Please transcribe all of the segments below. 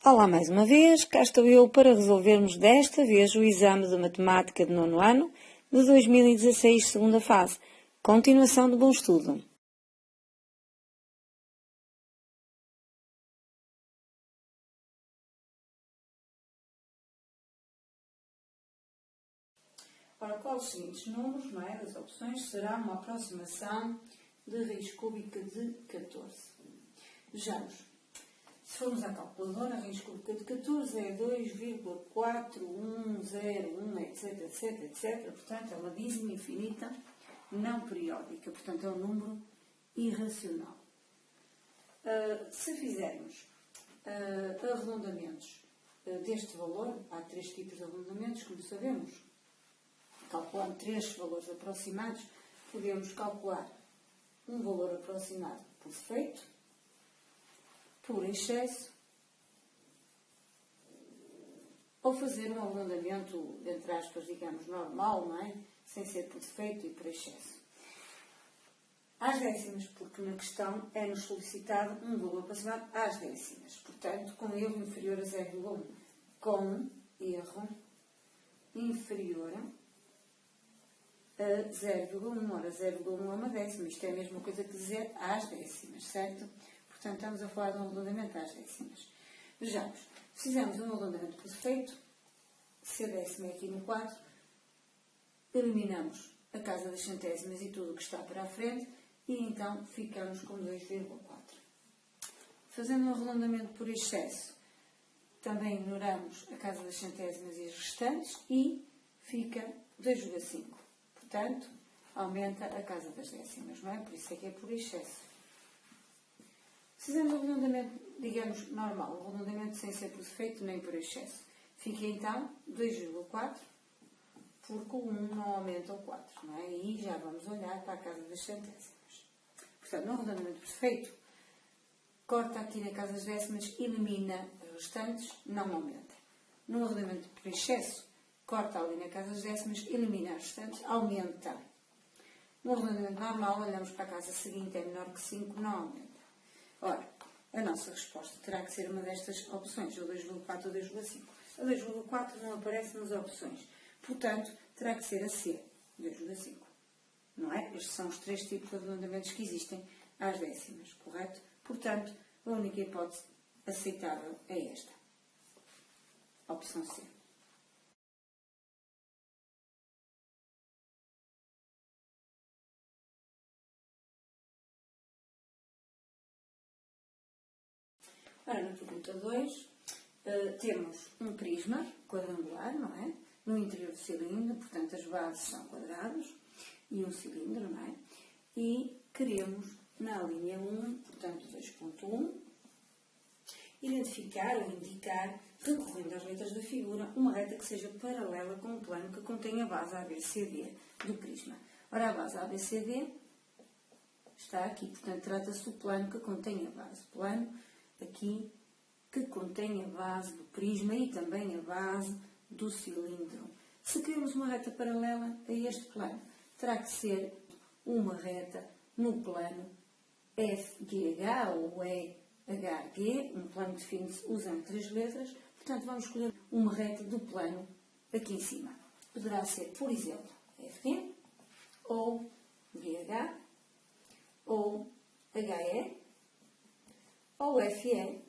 Olá mais uma vez, cá estou eu para resolvermos desta vez o exame de Matemática de nono ano de 2016, segunda fase. Continuação de bom estudo. Ora, qual dos seguintes números, não é, das opções, será uma aproximação de raiz cúbica de 14? Vejamos. Se formos à calculadora, a raiz cúbica de 14 é 2,4101, etc, etc, etc. Portanto, é uma dízima infinita não periódica. Portanto, é um número irracional. Se fizermos arredondamentos deste valor, há três tipos de arredondamentos, como sabemos. Calculando três valores aproximados, podemos calcular um valor aproximado por defeito, por excesso, ou fazer um arredondamento, entre aspas, digamos, normal, não é? Sem ser por defeito e por excesso. Às décimas, porque na questão é-nos solicitado um valor aproximado às décimas. Portanto, com erro inferior a 0,1. Com erro inferior a 0,1. Ora, 0,1 é uma décima. Isto é a mesma coisa que dizer às décimas, certo? Portanto, estamos a falar de um arredondamento às décimas. Vejamos, se fizermos um arredondamento por defeito, se a décima é aqui no quadro, eliminamos a casa das centésimas e tudo o que está para a frente e então ficamos com 2,4. Fazendo um arredondamento por excesso, também ignoramos a casa das centésimas e as restantes e fica 2,5. Portanto, aumenta a casa das décimas, não é? Por isso é que é por excesso. Fizemos o arredondamento, digamos, normal, o arredondamento sem ser por defeito nem por excesso. Fica então 2,4, porque o 1 não aumenta o 4, não é? E já vamos olhar para a casa das centésimas. Portanto, no arredondamento perfeito, corta aqui na casa das décimas, elimina as restantes, não aumenta. No arredondamento por excesso, corta ali na casa das décimas, elimina as restantes, aumenta. No arredondamento normal, olhamos para a casa seguinte, é menor que 5, não aumenta. Ora, a nossa resposta terá que ser uma destas opções, ou 2,4 ou 2,5. A 2,4 não aparece nas opções. Portanto, terá que ser a C, 2,5. Não é? Estes são os três tipos de arredondamentos que existem às décimas, correto? Portanto, a única hipótese aceitável é esta. Opção C. Ora, na pergunta 2, temos um prisma quadrangular, não é? No interior do cilindro, portanto, as bases são quadrados e um cilindro, não é? E queremos, na linha 1, portanto, 2.1, identificar ou indicar, recorrendo às letras da figura, uma reta que seja paralela com o plano que contém a base ABCD do prisma. Ora, a base ABCD está aqui, portanto, trata-se do plano que contém a base. Plano aqui que contém a base do prisma e também a base do cilindro. Se queremos uma reta paralela a este plano, terá que ser uma reta no plano FGH ou EHG, um plano que define-se usando três letras, portanto vamos escolher uma reta do plano aqui em cima. Poderá ser, por exemplo, FG, ou GH, ou HE, ou FE.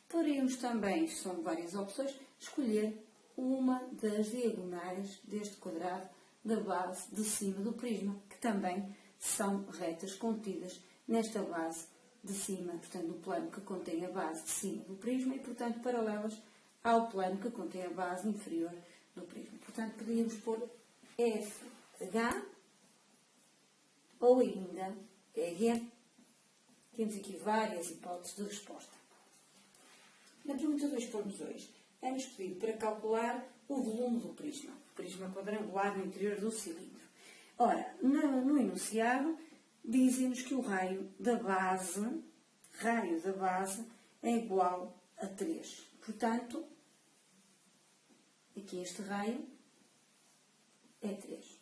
Poderíamos também, são várias opções, escolher uma das diagonais deste quadrado da base de cima do prisma, que também são retas contidas nesta base de cima, portanto, do plano que contém a base de cima do prisma e, portanto, paralelas ao plano que contém a base inferior do prisma. Portanto, podíamos pôr FH ou ainda EG. Temos aqui várias hipóteses de resposta. Na pergunta 2.2, é-nos pedido para calcular o volume do prisma, o prisma quadrangular no interior do cilindro. Ora, no enunciado, dizem-nos que o raio da base é igual a 3. Portanto, aqui este raio é 3.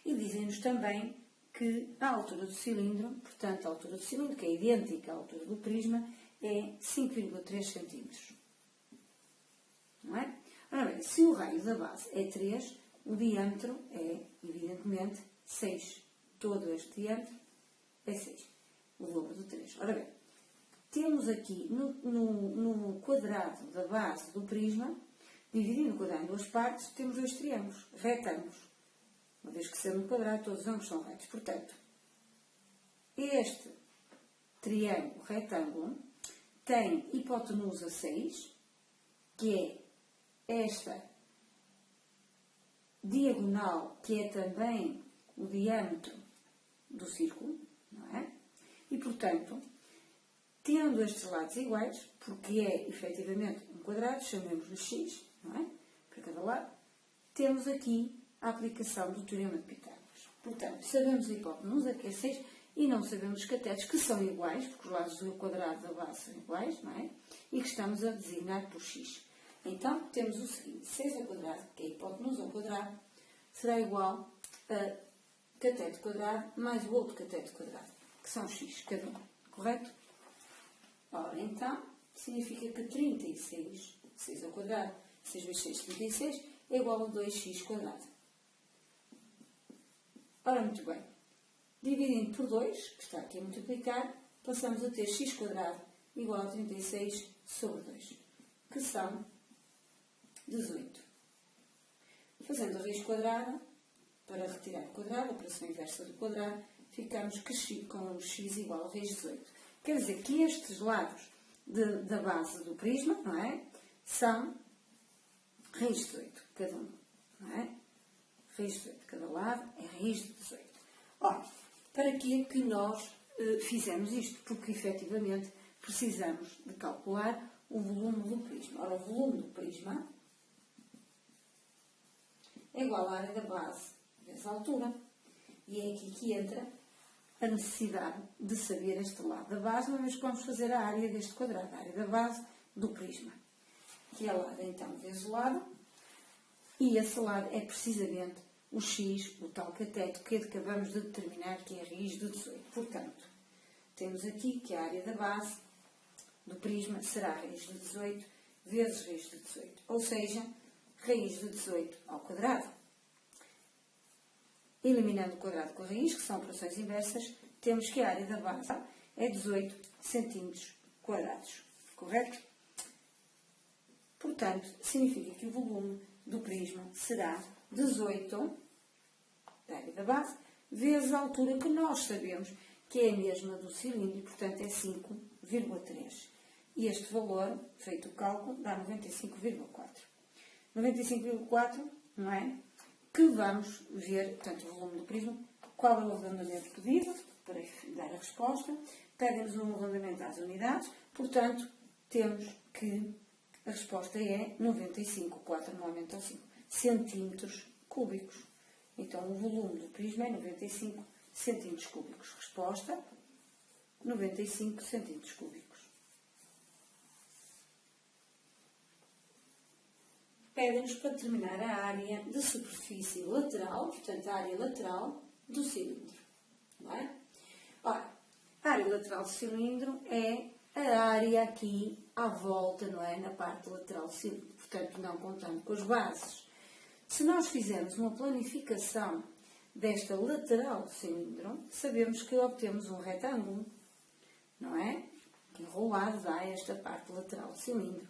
E dizem-nos também que a altura do cilindro, portanto, a altura do cilindro, que é idêntica à altura do prisma, é 5,3 centímetros. Não é? Ora bem, se o raio da base é 3, o diâmetro é, evidentemente, 6. Todo este diâmetro é 6. O dobro de 3. Ora bem, temos aqui no quadrado da base do prisma, dividindo o quadrado em duas partes, temos dois triângulos, retângulos. Uma vez que sendo um quadrado, todos os ângulos são retos. Portanto, este triângulo retângulo tem hipotenusa 6, que é esta diagonal, que é também o diâmetro do círculo, não é? E, portanto, tendo estes lados iguais, porque é efetivamente um quadrado, chamemos-lhe x, não é? Para cada lado, temos aqui a aplicação do teorema de Pitágoras. Portanto, sabemos a hipotenusa, que é 6, e não sabemos os catetos, que são iguais, porque os lados do quadrado da base são iguais, não é? E que estamos a designar por x. Então, temos o seguinte: 6 ao quadrado, que é a hipotenusa ao quadrado, será igual a cateto quadrado mais o outro cateto quadrado, que são x cada um, correto? Ora, então, significa que 36, 6 ao quadrado, 6 vezes 6, 36, é igual a 2x quadrado. Ora, muito bem. Dividindo por 2, que está aqui a multiplicar, passamos a ter x quadrado igual a 36 sobre 2, que são 18. Fazendo a raiz quadrada, para retirar o quadrado, a operação inversa do quadrado, ficamos com o x igual a raiz de 18. Quer dizer que estes lados da base do prisma, não é? São raiz de 18, cada um, não é? Raiz de 18, cada lado é raiz de 18. Ora, para que é que nós fizemos isto? Porque, efetivamente, precisamos de calcular o volume do prisma. Ora, o volume do prisma é igual à área da base vezes a altura. E é aqui que entra a necessidade de saber este lado da base, uma vez que vamos fazer a área deste quadrado, a área da base do prisma. Que é lado, então, vezes o lado. E esse lado é precisamente o x, o tal cateto, que acabamos de determinar, que é a raiz de 18. Portanto, temos aqui que a área da base do prisma será a raiz de 18 vezes raiz de 18. Ou seja, raiz de 18 ao quadrado. Eliminando o quadrado com a raiz, que são operações inversas, temos que a área da base é 18 centímetros quadrados. Correto? Portanto, significa que o volume do prisma será 18, da área da base, vezes a altura, que nós sabemos que é a mesma do cilindro, e, portanto, é 5,3. E este valor, feito o cálculo, dá 95,4. 95,4, não é? Que vamos ver, portanto, o volume do prisma, qual é o arredondamento pedido, para dar a resposta. Pedem-nos um arredondamento às unidades, portanto, temos que a resposta é 95,4, não aumenta ao 5, centímetros cúbicos. Então, o volume do prisma é 95 centímetros cúbicos. Resposta, 95 centímetros cúbicos. Pedem-nos para determinar a área de superfície lateral, portanto, a área lateral do cilindro. Não é? Ora, a área lateral do cilindro é a área aqui à volta, não é? Na parte lateral do cilindro. Portanto, não contando com as bases. Se nós fizermos uma planificação desta lateral do cilindro, sabemos que obtemos um retângulo, não é? Enrolado dá esta parte lateral do cilindro.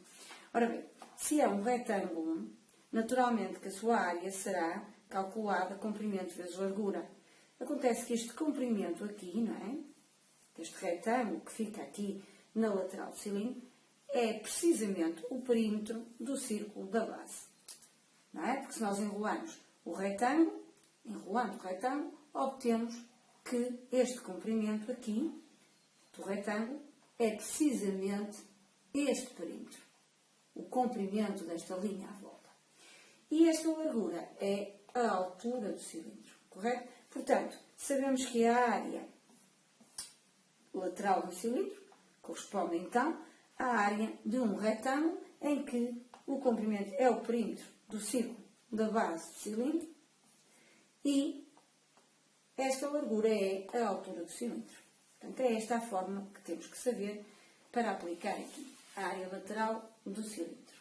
Ora bem, se é um retângulo, naturalmente que a sua área será calculada comprimento vezes largura. Acontece que este comprimento aqui, não é? Este retângulo que fica aqui na lateral do cilindro, é precisamente o perímetro do círculo da base. Não é? Porque se nós enrolando o retângulo, obtemos que este comprimento aqui do retângulo é precisamente este perímetro. O comprimento desta linha à volta. E esta largura é a altura do cilindro, correto? Portanto, sabemos que a área lateral do cilindro corresponde, então, à área de um retângulo em que o comprimento é o perímetro do círculo da base do cilindro e esta largura é a altura do cilindro. Portanto, é esta a forma que temos que saber para aplicar aqui a área lateral do cilindro.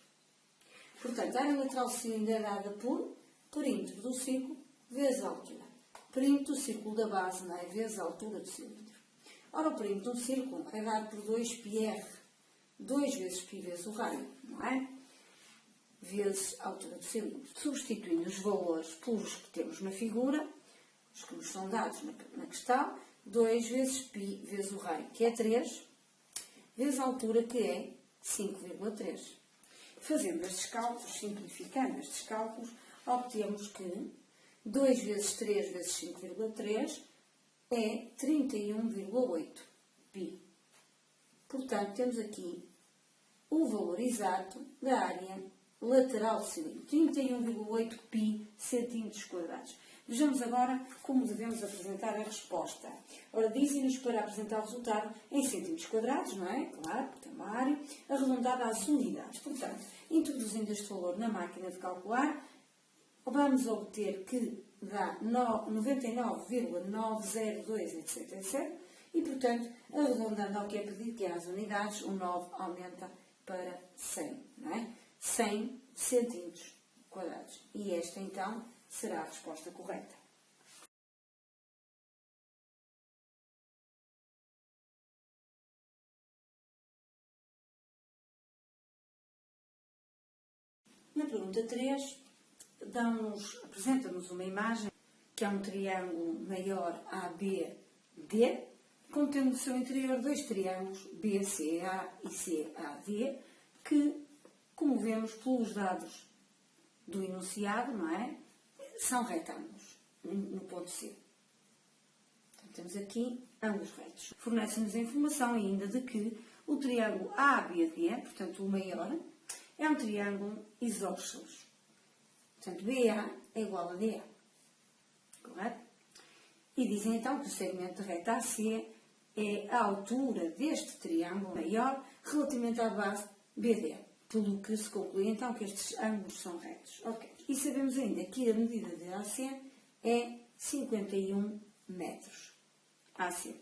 Portanto, a área lateral do cilindro é dada por perímetro do círculo vezes a altura. Perímetro do círculo da base, não é? Vezes a altura do cilindro. Ora, o perímetro do círculo é dado por 2πr, 2 vezes π vezes o raio, não é? Vezes a altura do cilindro. Substituindo os valores pelos que temos na figura, os que nos são dados na questão, 2 vezes π vezes o raio, que é 3, vezes a altura, que é 5,3. Fazendo estes cálculos, simplificando estes cálculos, obtemos que 2 vezes 3 vezes 5,3 é 31,8 π. Portanto, temos aqui o valor exato da área lateral do cilindro, 31,8 π centímetros quadrados. Vejamos agora como devemos apresentar a resposta. Ora, dizem-nos para apresentar o resultado em centímetros quadrados, não é? Claro, porque é uma área arredondada às unidades. Portanto, introduzindo este valor na máquina de calcular, vamos obter que dá 99,902, etc, etc. E, portanto, arredondando ao que é pedido, que é as unidades, o 9 aumenta para 100, não é? 100 centímetros quadrados. E esta, então, será a resposta correta. Na pergunta 3, apresenta-nos uma imagem que é um triângulo maior ABD, contendo no seu interior dois triângulos BCA e CAD, que, como vemos pelos dados do enunciado, não é? São retângulos no ponto C. Então, temos aqui ambos retos. Fornece-nos a informação ainda de que o triângulo ABD, portanto o maior, é um triângulo isósceles. Portanto, BA é igual a DA. Correto? E dizem então que o segmento de reta AC é a altura deste triângulo maior relativamente à base BD. Pelo que se conclui então que estes ângulos são retos. Ok. E sabemos ainda que a medida de AC é 51 metros. AC.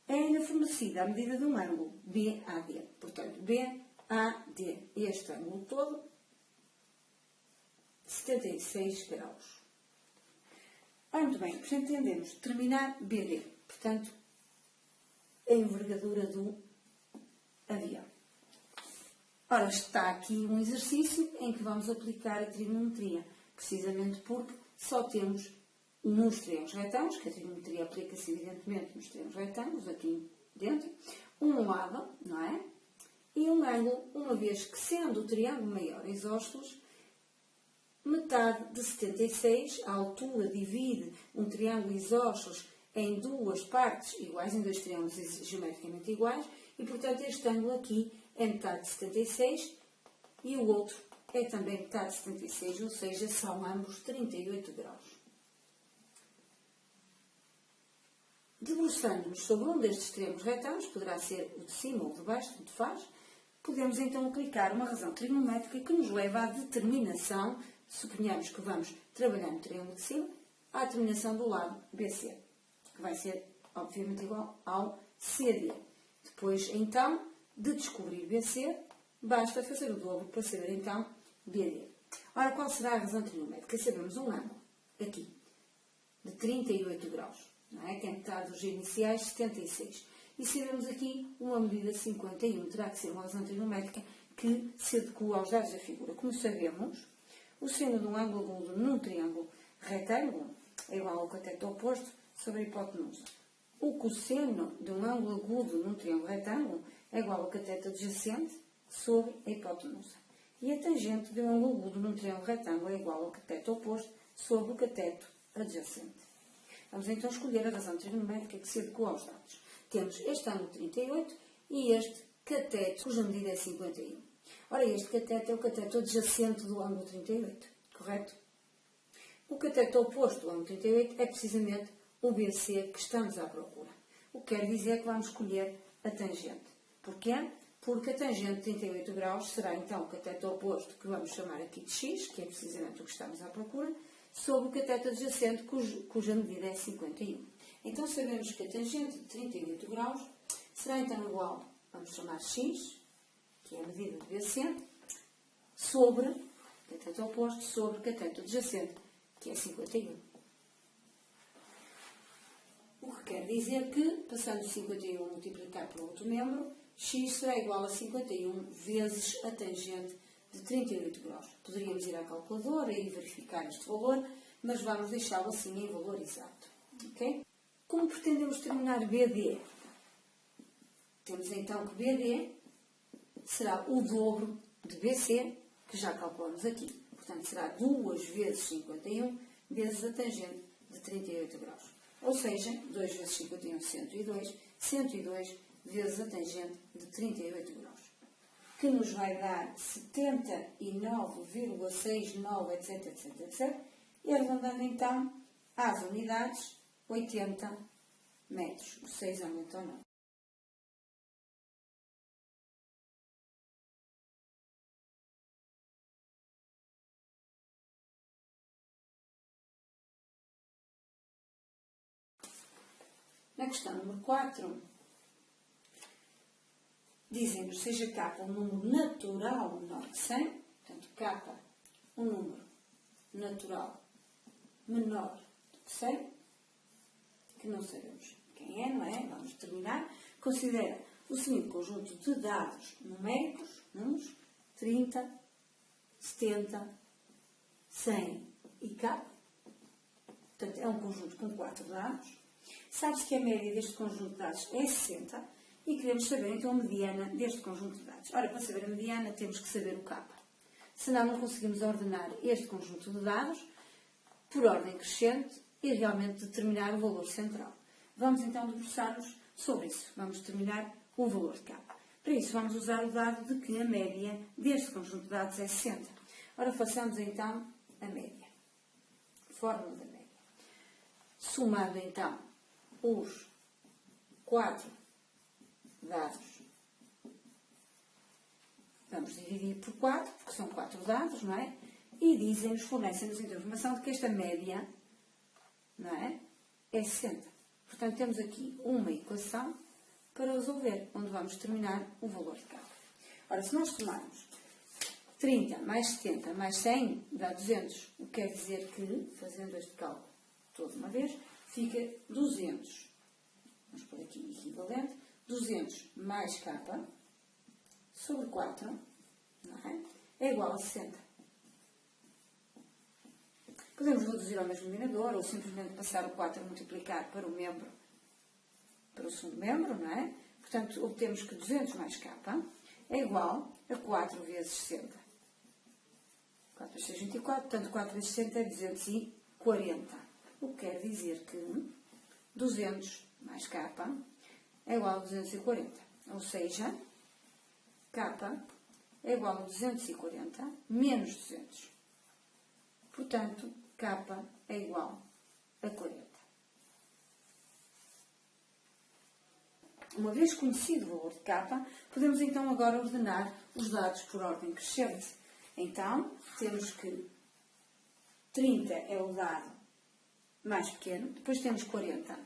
É ainda fornecida a medida de um ângulo BAD. Portanto, BAD, este ângulo todo, 76 graus. Muito bem, pretendemos determinar BD, portanto, a envergadura do avião. Ora, está aqui um exercício em que vamos aplicar a trigonometria, precisamente porque só temos nos triângulos retângulos, que a trigonometria aplica-se evidentemente nos triângulos retângulos, aqui dentro, um lado, não é? E um ângulo, uma vez que sendo o triângulo maior isósceles, metade de 76, a altura divide um triângulo isósceles em duas partes iguais, em dois triângulos geometricamente iguais, e portanto este ângulo aqui é metade de 76 e o outro é também metade de 76, ou seja, são ambos 38 graus. Debruçando-nos sobre um destes triângulos retângulos, poderá ser o de cima ou o de baixo, tanto faz, podemos então aplicar uma razão trigonométrica que nos leva à determinação, suponhamos que vamos trabalhar no triângulo de cima, à determinação do lado BC, que vai ser obviamente igual ao CD. Depois, então, de descobrir BC, basta fazer o dobro para saber, então, BD. Ora, qual será a razão trigonométrica? Sabemos um ângulo, aqui, de 38 graus, não é? Que é metade dos iniciais, 76. E sabemos aqui uma medida de 51, terá que ser uma razão trigonométrica que se adequa aos dados da figura. Como sabemos, o seno de um ângulo agudo num triângulo retângulo é igual ao cateto oposto sobre a hipotenusa. O cosseno de um ângulo agudo num triângulo retângulo é igual ao cateto adjacente sobre a hipotenusa. E a tangente de um ângulo agudo num triângulo retângulo é igual ao cateto oposto sobre o cateto adjacente. Vamos então escolher a razão trigonométrica que se adequa aos dados. Temos este ângulo 38 e este cateto, cuja medida é 51. Ora, este cateto é o cateto adjacente do ângulo 38, correto? O cateto oposto do ângulo 38 é precisamente o BC que estamos à procura. O que quer dizer que vamos escolher a tangente. Porquê? Porque a tangente de 38 graus será então o cateto oposto, que vamos chamar aqui de x, que é precisamente o que estamos à procura, sobre o cateto adjacente, cuja medida é 51. Então sabemos que a tangente de 38 graus será então igual vamos chamar x, que é a medida de BC, sobre cateto oposto, sobre cateto adjacente, que é 51. O que quer dizer que, passando 51 a multiplicar por outro membro, x será igual a 51 vezes a tangente de 38 graus. Poderíamos ir à calculadora e verificar este valor, mas vamos deixá-lo assim em valor exato. Okay? Como pretendemos determinar BD? Temos então que BD será o dobro de BC, que já calculamos aqui. Portanto, será 2 vezes 51 vezes a tangente de 38 graus. Ou seja, 2 vezes 51, 102, 102 vezes a tangente de 38 graus. Que nos vai dar 79,69, etc, etc, etc. E arredondando então às unidades, 80 metros. O 6 aumenta ou não. Na questão número 4, dizem-nos seja K um número natural menor que 100, portanto K um número natural menor do que 100, que não sabemos quem é, não é? Vamos determinar. Considera o seguinte conjunto de dados numéricos, números 30, 70, 100 e K. Portanto, é um conjunto com 4 dados. Sabe-se que a média deste conjunto de dados é 60 e queremos saber então a mediana deste conjunto de dados. Ora, para saber a mediana temos que saber o K. Senão não conseguimos ordenar este conjunto de dados por ordem crescente e realmente determinar o valor central. Vamos então debruçar-nos sobre isso. Vamos determinar o valor de K. Para isso vamos usar o dado de que a média deste conjunto de dados é 60. Ora, façamos então a média. Fórmula da média. Somando então os 4 dados, vamos dividir por 4, porque são 4 dados, não é? E dizem-nos, fornecem-nos então a informação de que esta média, não é? É 60. Portanto, temos aqui uma equação para resolver, onde vamos determinar o valor de K. Ora, se nós somarmos 30 mais 70 mais 100 dá 200, o que quer dizer que, fazendo este cálculo toda uma vez, fica 200. Vamos pôr aqui equivalente. 200 mais K sobre 4, não é igual a 60. Podemos reduzir ao mesmo denominador ou simplesmente passar o 4 a multiplicar para o membro, para o segundo membro, não é? Portanto, obtemos que 200 mais K é igual a 4 vezes 60. 4 vezes 6, 24, portanto 4 vezes 60 é 240. O que quer dizer que 200 mais K é igual a 240. Ou seja, K é igual a 240 menos 200. Portanto, K é igual a 40. Uma vez conhecido o valor de K, podemos então agora ordenar os dados por ordem crescente. Então, temos que 30 é o dado mais pequeno, depois temos 40,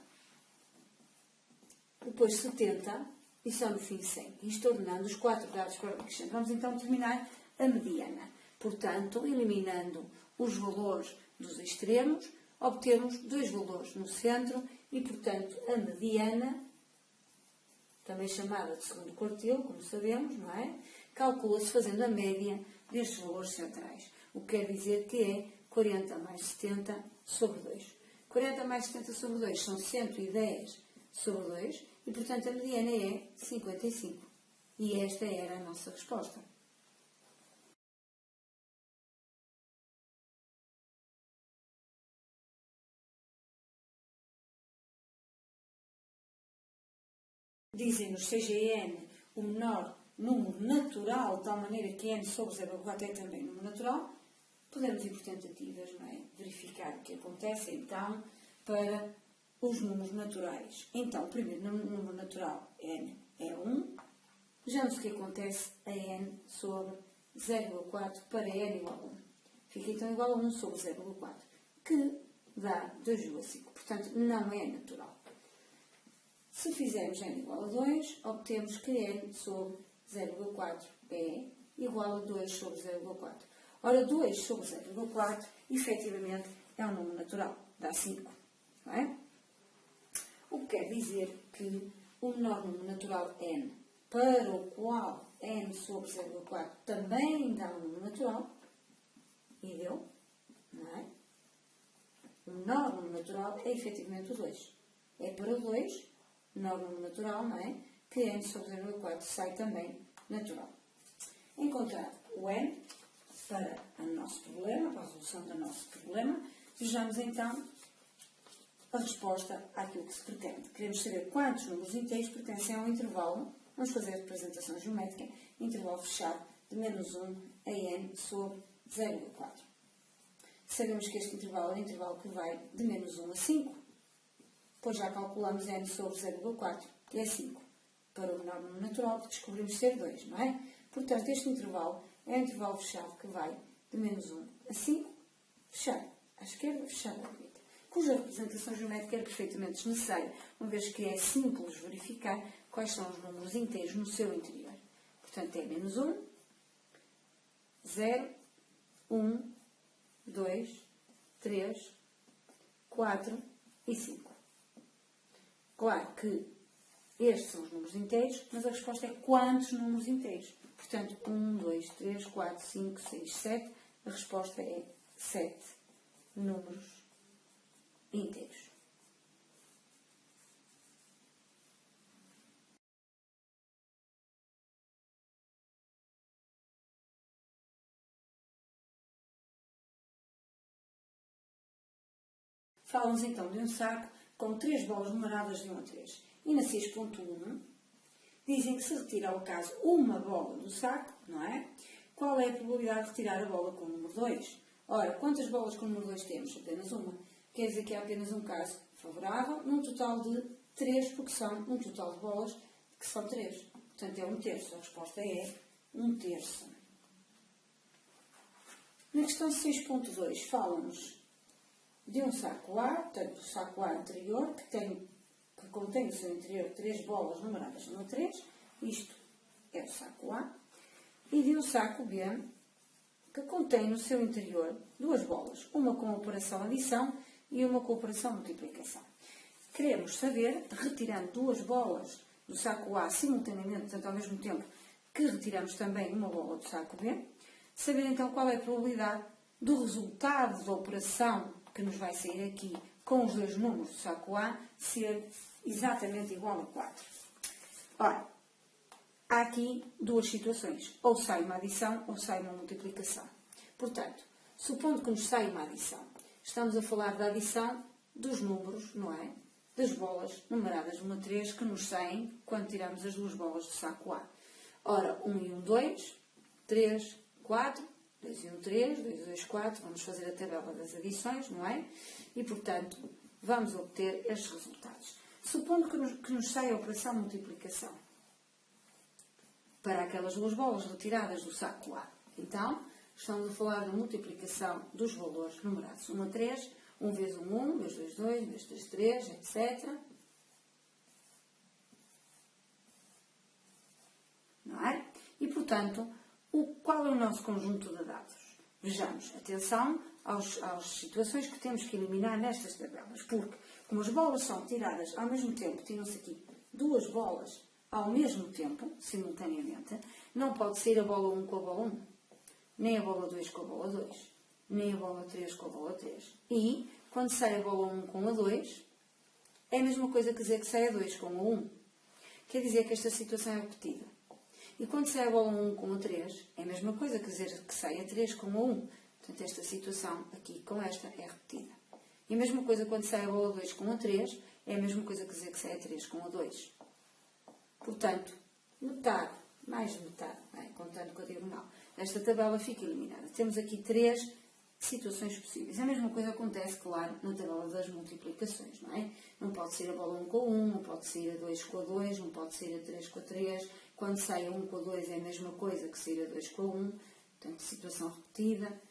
depois 70 e só no fim 100. Isto ordenando os 4 dados por ordem crescente. Vamos então determinar a mediana. Portanto, eliminando os valores dos extremos, obtemos 2 valores no centro e, portanto, a mediana, também chamada de segundo quartil, como sabemos, não é? Calcula-se fazendo a média destes valores centrais. O que quer dizer que é 40 mais 70 sobre 2. 40 mais 70 sobre 2 são 110 sobre 2 e, portanto, a mediana é 55. E esta era a nossa resposta. Dizem-nos seja n o menor número natural, de tal maneira que n sobre 0,4 é também número natural, podemos ir por tentativas, não é? Verificar o que acontece, então, para os números naturais. Então, o primeiro número natural, n, é 1. Vejamos o que acontece a n sobre 0,4 para n igual a 1. Fica, então, igual a 1 sobre 0,4, que dá 2,5. Portanto, não é natural. Se fizermos n igual a 2, obtemos que n sobre 0,4 é igual a 2 sobre 0,4. Ora, 2 sobre 0,4, efetivamente, é um número natural, dá 5. Não é? O que quer dizer que o menor número natural n, para o qual n sobre 0,4 também dá um número natural, e deu, não é? O menor número natural é efetivamente o 2. É para o 2, menor número natural, não é? Que n sobre 0,4 sai também natural. Encontrado o n para o nosso problema, para a resolução do nosso problema, vejamos então a resposta àquilo que se pretende. Queremos saber quantos números inteiros pertencem a um intervalo. Vamos fazer a representação geométrica, intervalo fechado de menos 1 a n sobre 0,4. Sabemos que este intervalo é um intervalo que vai de menos 1 a 5, pois já calculamos n sobre 0,4, que é 5. Para o menor número natural, descobrimos ser 2, não é? Portanto, este intervalo é um intervalo fechado que vai de menos 1 a 5, fechado à esquerda, fechado à direita, cuja representação geométrica é perfeitamente desnecessária, uma vez que é simples verificar quais são os números inteiros no seu interior. Portanto, é menos 1, 0, 1, 2, 3, 4 e 5. Claro que estes são os números inteiros, mas a resposta é quantos números inteiros. Portanto, 1, 2, 3, 4, 5, 6, 7. A resposta é 7 números inteiros. Falamos então de um saco com 3 bolas numeradas de 1 a 3. E na 6.1 dizem que se retira ao caso uma bola do saco, não é? Qual é a probabilidade de retirar a bola com o número 2? Ora, quantas bolas com o número 2 temos? Apenas uma. Quer dizer que há apenas um caso favorável, num total de 3, porque são um total de bolas que são 3. Portanto, é 1/3. A resposta é 1/3. Na questão 6.2 fala-nos de um saco A, portanto, o saco A anterior, que contém no seu interior 3 bolas numeradas de 1 a 3, isto é o saco A, e de um saco B, que contém no seu interior 2 bolas, uma com a operação adição e uma com a operação multiplicação. Queremos saber, retirando 2 bolas do saco A simultaneamente, portanto, ao mesmo tempo que retiramos também uma bola do saco B, saber então qual é a probabilidade do resultado da operação que nos vai sair aqui com os 2 números do saco A ser exatamente igual a 4. Ora, há aqui 2 situações. Ou sai uma adição ou sai uma multiplicação. Portanto, supondo que nos sai uma adição, estamos a falar da adição dos números, não é? Das bolas numeradas de 1 a 3 que nos saem quando tiramos as 2 bolas do saco A. Ora, 1 e 1, 2, 3, 4, 2 e 1, 3, 2 e 2, 4. Vamos fazer a tabela das adições, não é? E, portanto, vamos obter estes resultados. Supondo que nos saia a operação multiplicação para aquelas 2 bolas retiradas do saco A. Então, estamos a falar da multiplicação dos valores numerados 1 a 3, 1 vezes 1, 1, 2, 2, 2, 2, 3, 3, etc. Não é? E, portanto, qual é o nosso conjunto de dados? Vejamos, atenção às situações que temos que eliminar nestas tabelas, porque, como as bolas são tiradas ao mesmo tempo, tiram-se aqui 2 bolas ao mesmo tempo, simultaneamente, não pode ser a bola 1 com a bola 1, nem a bola 2 com a bola 2, nem a bola 3 com a bola 3. E, quando sai a bola 1 com a 2, é a mesma coisa que dizer que sai a 2 com a 1. Quer dizer que esta situação é repetida. E quando sai a bola 1 com a 3, é a mesma coisa que dizer que sai a 3 com a 1. Portanto, esta situação aqui com esta é repetida. E a mesma coisa quando sai a bola 2 com a 3, é a mesma coisa que dizer que sai a 3 com a 2. Portanto, metade, mais de metade, contando com a diagonal, esta tabela fica eliminada. Temos aqui 3 situações possíveis. A mesma coisa acontece, claro, na tabela das multiplicações, não é? Não pode ser a bola 1 com a 1, não pode ser a 2 com a 2, não pode ser a 3 com a 3. Quando sai a 1 com a 2 é a mesma coisa que ser a 2 com a 1. Portanto, situação repetida,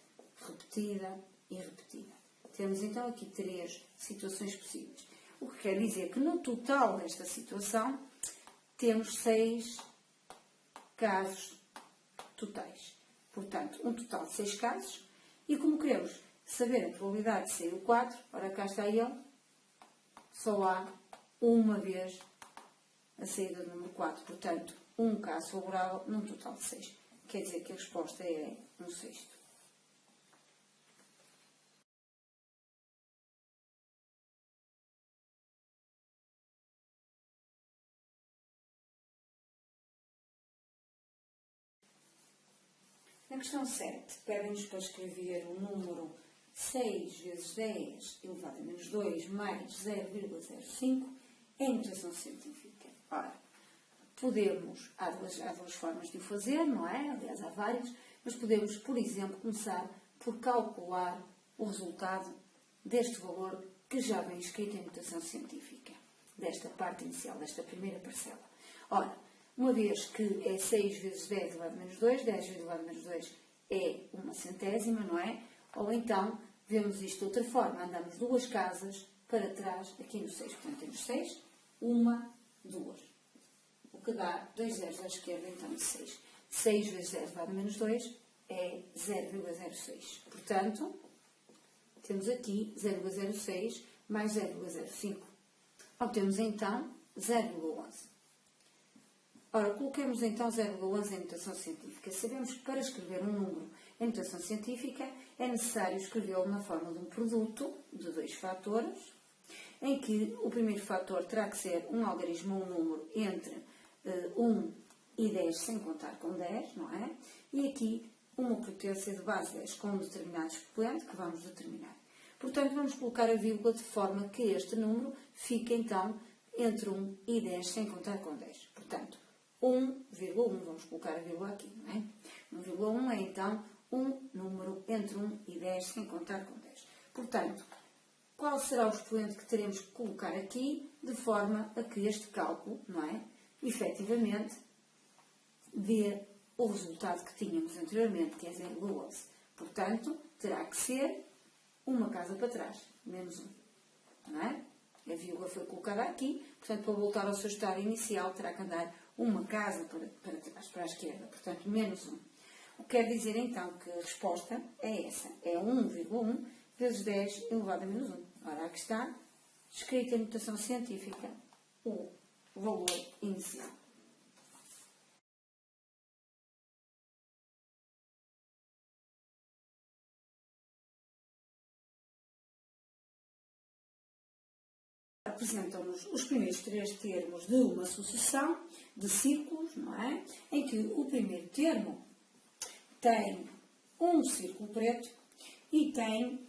repetida e repetida. Temos então aqui 3 situações possíveis. O que quer dizer que no total desta situação temos 6 casos totais. Portanto, um total de 6 casos. E como queremos saber a probabilidade de sair o 4, ora cá está ele, só há uma vez a saída do número 4. Portanto, um caso favorável num total de 6. Quer dizer que a resposta é 1/6. Na questão 7, pedem-nos para escrever o número 6 vezes 10 elevado a menos 2 mais 0,05 em notação científica. Ora, há duas formas de o fazer, não é? Aliás, há várias, mas podemos, por exemplo, começar por calcular o resultado deste valor que já vem escrito em notação científica, desta parte inicial, desta primeira parcela. Ora, uma vez que é 6 vezes 10 elevado a menos 2, 10 vezes elevado a menos 2 é uma centésima, não é? Ou então, vemos isto de outra forma, andamos 2 casas para trás, aqui no 6. Portanto, temos 6, 1, 2. O que dá 2 zeros à esquerda, então, 6. 6 vezes 10 elevado a menos 2 é 0,06. Portanto, temos aqui 0,06 mais 0,05. Obtemos, então, 0,11. Ora, coloquemos então 0,11 em notação científica. Sabemos que para escrever um número em notação científica é necessário escrevê-lo na forma de um produto de 2 fatores, em que o primeiro fator terá que ser um algarismo ou um número entre 1 e 10 sem contar com 10, não é? E aqui uma potência de base 10 com um determinado expoente que vamos determinar. Portanto, vamos colocar a vírgula de forma que este número fique então entre 1 e 10 sem contar com 10. Portanto, 1,1, vamos colocar a vírgula aqui, não é? 1,1 é então um número entre 1 e 10 sem contar com 10. Portanto, qual será o expoente que teremos que colocar aqui de forma a que este cálculo, não é? Efetivamente, dê o resultado que tínhamos anteriormente, que é 0,11. Portanto, terá que ser uma casa para trás, menos 1, não é? A vírgula foi colocada aqui, portanto, para voltar ao seu estado inicial, terá que andar uma casa para trás, para a esquerda, portanto, menos 1. O que quer dizer, então, que a resposta é essa, é 1,1 vezes 10 elevado a menos 1. Ora, aqui está, escrita em notação científica, o valor inicial. Apresentam-nos os primeiros 3 termos de uma sucessão de círculos, não é? Em que o primeiro termo tem um círculo preto e tem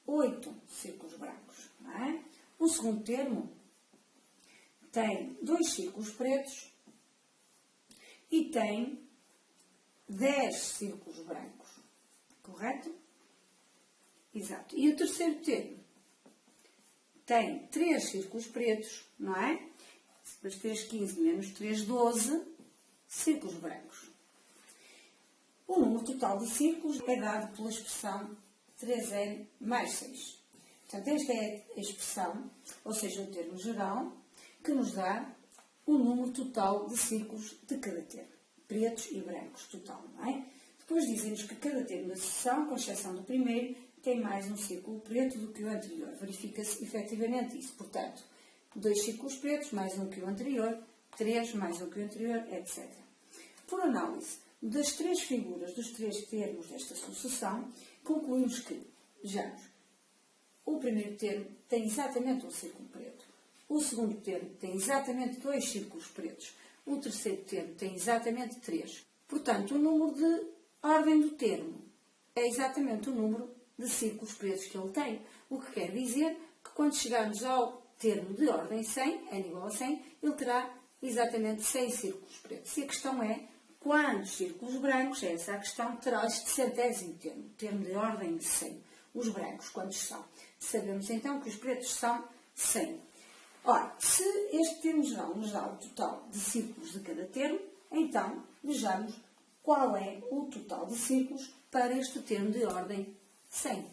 8 círculos brancos, não é? O segundo termo tem 2 círculos pretos e tem 10 círculos brancos, correto? Exato. E o terceiro termo tem 3 círculos pretos, não é? Mas 3, 15 menos 3, 12 círculos brancos. O número total de círculos é dado pela expressão 3n mais 6. Portanto, esta é a expressão, ou seja, o termo geral, que nos dá o número total de círculos de cada termo. Pretos e brancos, total, não é? Depois dizem-nos que cada termo da sucessão, com exceção do primeiro, tem mais um círculo preto do que o anterior. Verifica-se efetivamente isso. Portanto, 2 círculos pretos, mais um que o anterior, 3 mais um que o anterior, etc. Por análise das 3 figuras dos 3 termos desta sucessão, concluímos que, vejamos, o primeiro termo tem exatamente um círculo preto. O segundo termo tem exatamente 2 círculos pretos. O terceiro termo tem exatamente 3. Portanto, o número de ordem do termo é exatamente o número de círculos pretos que ele tem. O que quer dizer que quando chegarmos ao termo de ordem 100, n igual a 100, ele terá exatamente 100 círculos pretos. E a questão é, quantos círculos brancos, é essa a questão, terá este centésimo termo, termo de ordem de 100. Os brancos, quantos são? Sabemos então que os pretos são 100. Ora, se este termo geral nos dá o total de círculos de cada termo, então vejamos qual é o total de círculos para este termo de ordem 100.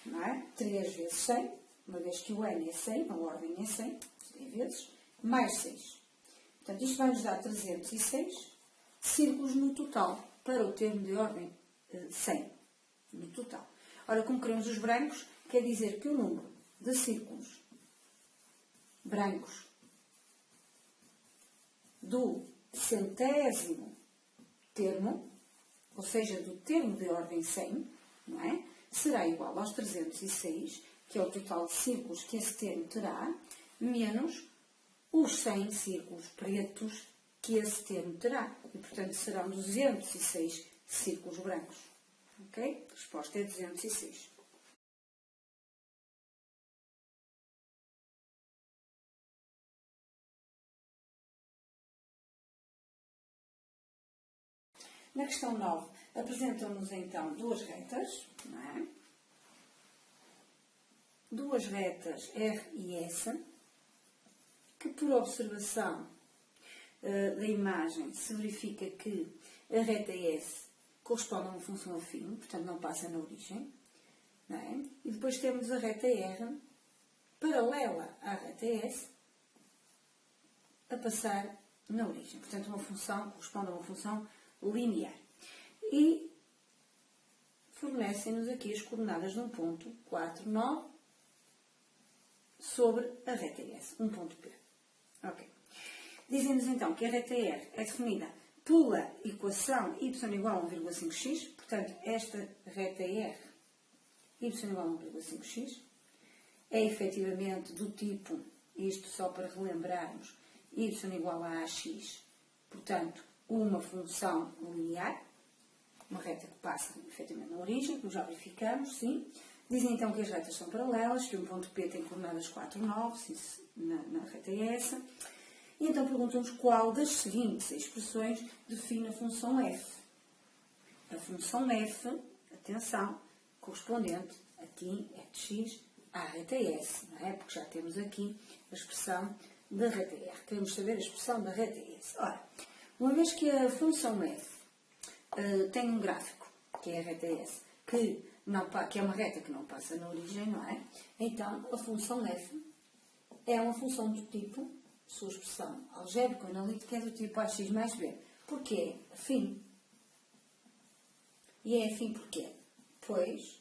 Não é? 3 vezes 100, uma vez que o n é 100, a ordem é 100, 100 vezes, mais 6. Portanto, isto vai nos dar 306 círculos no total, para o termo de ordem 100, no total. Ora, como queremos os brancos, quer dizer que o número de círculos brancos do centésimo termo, ou seja, do termo de ordem 100, não é? Será igual aos 306, que é o total de círculos que esse termo terá, menos os 100 círculos pretos que esse termo terá. E, portanto, serão 206 círculos brancos. Ok? A resposta é 206. Na questão 9, apresentam-nos então duas retas, não é? Duas retas R e S, que por observação da imagem se verifica que a reta S corresponde a uma função afim, portanto não passa na origem, não é? E depois temos a reta R paralela à reta S a passar na origem, portanto uma função corresponde a uma função linear. E fornecem-nos aqui as coordenadas de um ponto 4, 9 sobre a reta S, um ponto P. Ok. Dizem-nos então que a reta R é definida pela equação y igual a 1,5x, portanto, esta reta R, y igual a 1,5x, é efetivamente do tipo, isto só para relembrarmos, y igual a ax, portanto, uma função linear, uma reta que passa efetivamente na origem, como já verificamos, sim. Dizem então que as retas são paralelas, que um ponto P tem coordenadas 4, 9, na reta S. E então perguntam-nos qual das seguintes expressões define a função f. A função f, atenção, correspondente aqui é de x à reta S, não é? Porque já temos aqui a expressão da reta R. Queremos saber a expressão da reta S. Ora, uma vez que a função f tem um gráfico, que é a reta S, que é uma reta que não passa na origem, não é? Então, a função f é uma função do tipo, sua expressão algébrico-analítica é do tipo ax mais b. Porquê? Afim. E é afim porquê? Pois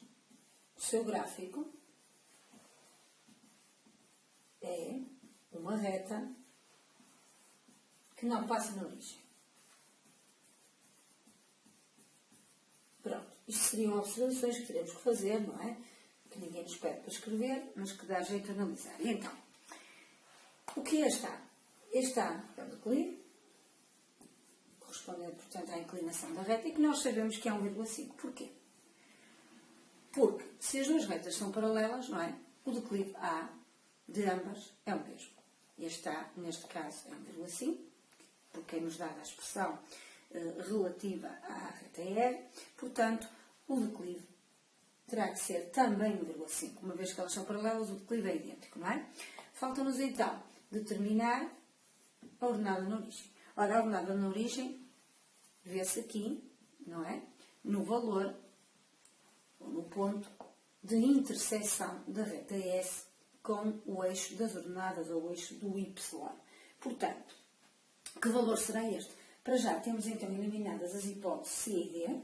o seu gráfico é uma reta que não passa na origem. Pronto. Isto seriam observações que teremos que fazer, não é? Que ninguém nos pede para escrever, mas que dá jeito de analisar. E então, o que é este A? Este A é o declive, correspondente, portanto, à inclinação da reta, e que nós sabemos que é 1,5. Porquê? Porque, se as duas retas são paralelas, não é? O declive A de ambas é o mesmo. Este A, neste caso, é 1,5, porque é-nos dada a expressão relativa à reta R, portanto, o declive terá que ser também 1,5. Uma vez que elas são paralelas, o declive é idêntico, não é? Falta-nos, então, determinar a ordenada na origem. Ora, a ordenada na origem vê-se aqui, não é? No valor, ou no ponto de interseção da reta S com o eixo das ordenadas, ou o eixo do Y. Portanto, que valor será este? Para já, temos então eliminadas as hipóteses C e D,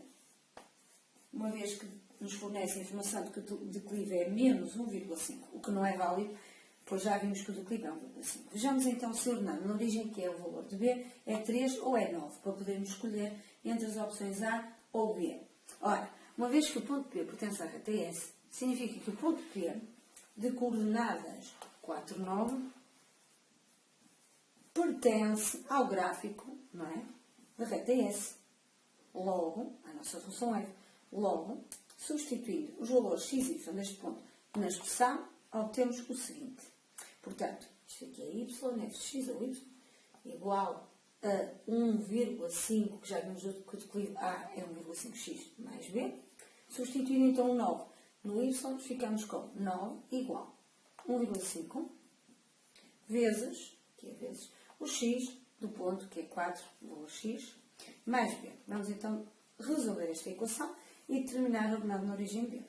uma vez que nos fornece a informação de que o declive é menos 1,5, o que não é válido, pois já vimos que o declive é 1,5. Vejamos então se a ordenada na origem, que é o valor de B, é 3 ou é 9, para podermos escolher entre as opções A ou B. Ora, uma vez que o ponto P pertence à reta S, significa que o ponto P de coordenadas 4, 9 pertence ao gráfico, não é? Da reta S. Logo, a nossa função F, logo, substituindo os valores x e y deste ponto na expressão, obtemos o seguinte. Portanto, isto aqui é y, f de x ou y, igual a 1,5, que já vimos que o declive A é 1,5x mais b. Substituindo então o 9 no y, ficamos com 9 igual a 1,5 vezes, que é vezes, o x do ponto, que é 4 valor x, mais b. Vamos então resolver esta equação e determinar a ordenada na origem b.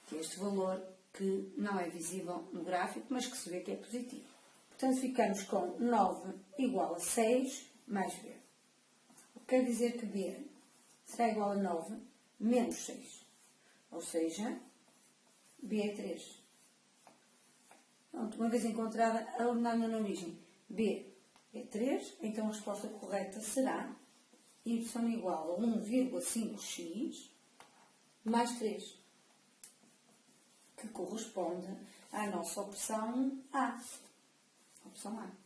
Que é este valor que não é visível no gráfico, mas que se vê que é positivo. Portanto, ficamos com 9 igual a 6 mais B. O que quer dizer que B será igual a 9 menos 6. Ou seja, B é 3. Pronto, uma vez encontrada a ordenada na origem, B é 3, então a resposta correta será y igual a 1,5x mais 3, que corresponde à nossa opção A. Opção A.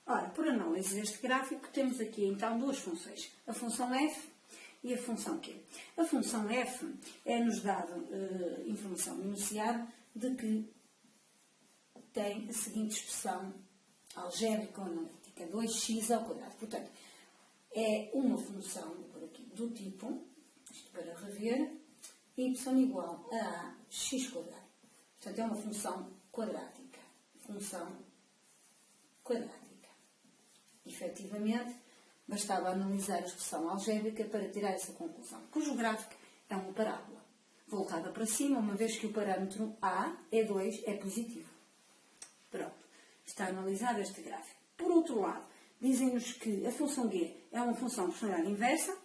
Ora, por análise deste gráfico, temos aqui então duas funções, a função f e a função q. A função f é-nos dado informação enunciada de que tem a seguinte expressão algébrica ou analítica, 2x ao quadrado. Portanto, é uma função, por aqui, do tipo, isto para rever, y igual a x quadrado. Portanto, é uma função quadrática. Função quadrática. Efetivamente, bastava analisar a expressão algébrica para tirar essa conclusão, cujo gráfico é uma parábola, voltada para cima, uma vez que o parâmetro A é 2, é positivo. Pronto, está analisado este gráfico. Por outro lado, dizem-nos que a função G é uma função de proporcionalidade inversa.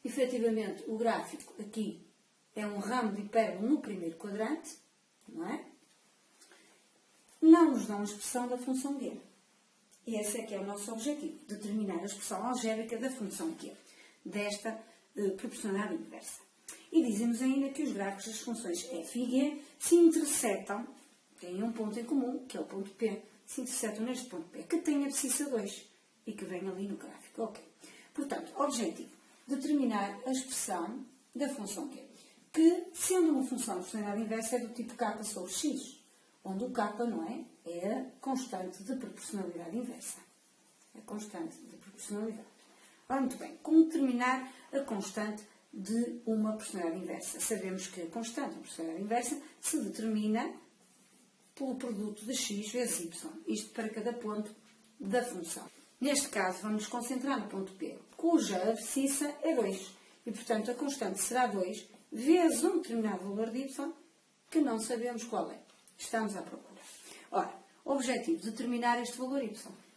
Efetivamente, o gráfico aqui é um ramo de hipérbole no primeiro quadrante, não é? Não nos dão a expressão da função G. E esse é que é o nosso objetivo, determinar a expressão algébrica da função Q, desta proporcionalidade inversa. E dizemos ainda que os gráficos das funções f e g se interceptam, têm um ponto em comum, que é o ponto P, se interceptam neste ponto P, que tem abscissa 2 e que vem ali no gráfico. Ok. Portanto, objetivo, determinar a expressão da função Q, que, sendo uma função de proporcionalidade inversa, é do tipo k sobre x, onde o k, não é? É a constante de proporcionalidade inversa. A constante de proporcionalidade. Ora, muito bem, como determinar a constante de uma proporcionalidade inversa? Sabemos que a constante de proporcionalidade inversa se determina pelo produto de x vezes y. Isto para cada ponto da função. Neste caso, vamos nos concentrar no ponto P, cuja abscissa é 2. E, portanto, a constante será 2 vezes um determinado valor de y que não sabemos qual é. Estamos à procura. Ora, objetivo, determinar este valor y.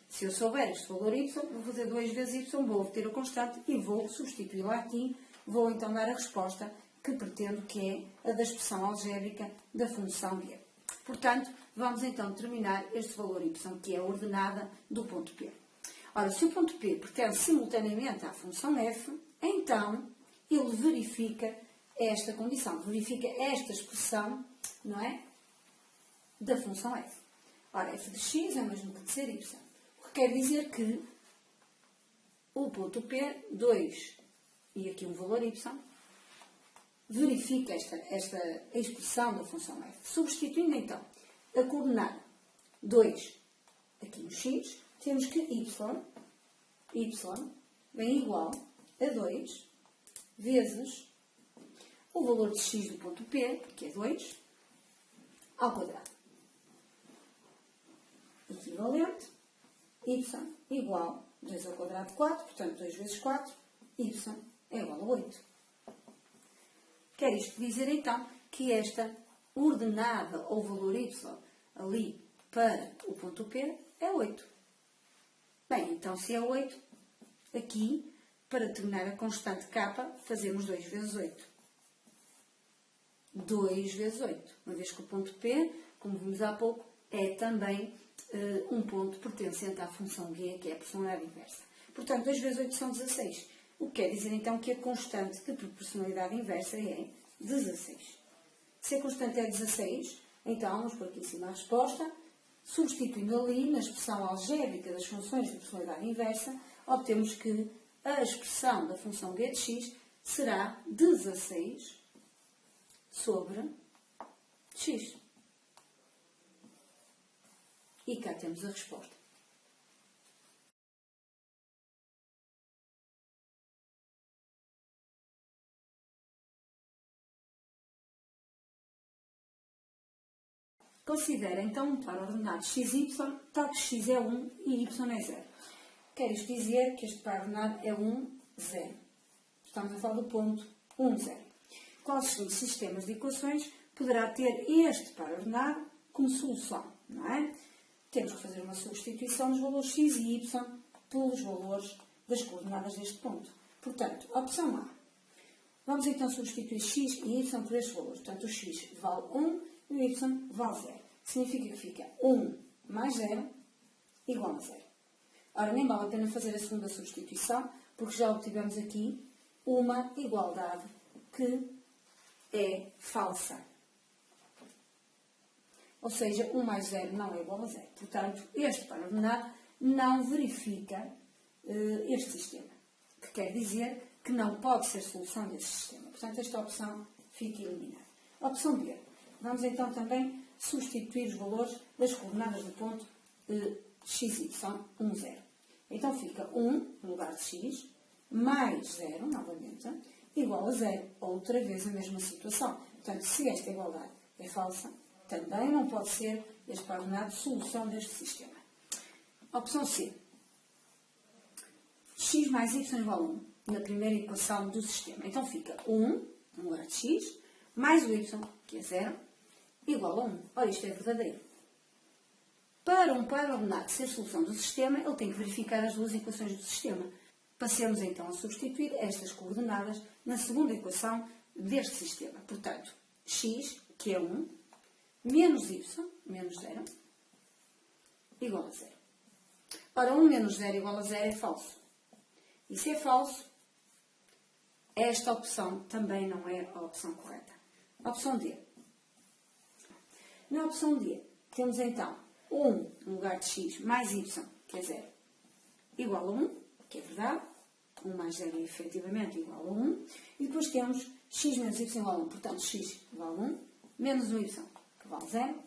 Se eu souber este valor y, vou fazer 2 vezes y, vou obter a constante e vou substituí-la aqui. Vou então dar a resposta que pretendo, que é a da expressão algébrica da função G. Portanto, vamos então determinar este valor y, que é a ordenada do ponto P. Ora, se o ponto P pertence simultaneamente à função f, então ele verifica esta condição, verifica esta expressão, não é? Da função f. Ora, f de x é o mesmo que de ser y. O que quer dizer que o ponto P, 2 e aqui um valor y, verifica esta expressão da função f. Substituindo então a coordenada 2 aqui no x, temos que y vem igual a 2 vezes o valor de x do ponto P, que é 2, ao quadrado. Equivalente, y igual a 2 ao quadrado de 4, portanto 2 vezes 4, y é igual a 8. Quer isto dizer então que esta ordenada ou valor y ali para o ponto P é 8. Bem, então se é 8, aqui, para determinar a constante k, fazemos 2 vezes 8. 2 vezes 8. Uma vez que o ponto P, como vimos há pouco, é também um ponto pertencente à função G, que é a proporcionalidade inversa. Portanto, 2 vezes 8 são 16. O que quer dizer então que a constante de proporcionalidade inversa é 16. Se a constante é 16, então vamos por aqui em cima a resposta. Substituindo ali na expressão algébrica das funções de proporcionalidade inversa, obtemos que a expressão da função g de x será 16 sobre x. E cá temos a resposta. Considera então um par ordenado xy, tal que x é 1 e y é 0. Quer isto dizer que este par ordenado é 1, 0. Estamos a falar do ponto 1, 0. Qual dos seguintes sistemas de equações poderá ter este par ordenado como solução? Não é? Temos que fazer uma substituição dos valores x e y pelos valores das coordenadas deste ponto. Portanto, opção A. Vamos então substituir x e y por estes valores. Portanto, o x vale 1 e o y vale 0. Significa que fica 1 mais 0 igual a 0. Ora, nem vale a pena fazer a segunda substituição, porque já obtivemos aqui uma igualdade que é falsa. Ou seja, 1 mais 0 não é igual a 0. Portanto, este par ordenado não verifica este sistema, que quer dizer que não pode ser solução deste sistema. Portanto, esta opção fica eliminada. Opção B. Vamos então também substituir os valores das coordenadas do ponto xy, 1, 0. Então fica 1 no lugar de x, mais 0, novamente, igual a 0. Outra vez a mesma situação. Portanto, se esta igualdade é falsa, também não pode ser este par ordenado solução deste sistema. Opção C. X mais y igual a 1 na primeira equação do sistema. Então fica 1 no lugar de x, mais o y, que é 0, igual a 1. Ora, isto é verdadeiro. Para um par ordenado ser solução do sistema, ele tem que verificar as duas equações do sistema. Passemos então a substituir estas coordenadas na segunda equação deste sistema. Portanto, x, que é 1, menos y, menos 0, igual a 0. Ora, 1 menos 0 igual a 0 é falso. E se é falso, esta opção também não é a opção correta. Opção D. Na opção D, temos então 1 no lugar de x mais y, que é 0, igual a 1, que é verdade. 1 mais 0 é efetivamente igual a 1. E depois temos x menos y igual a 1. Portanto, x igual a 1, menos o y, que vale 0,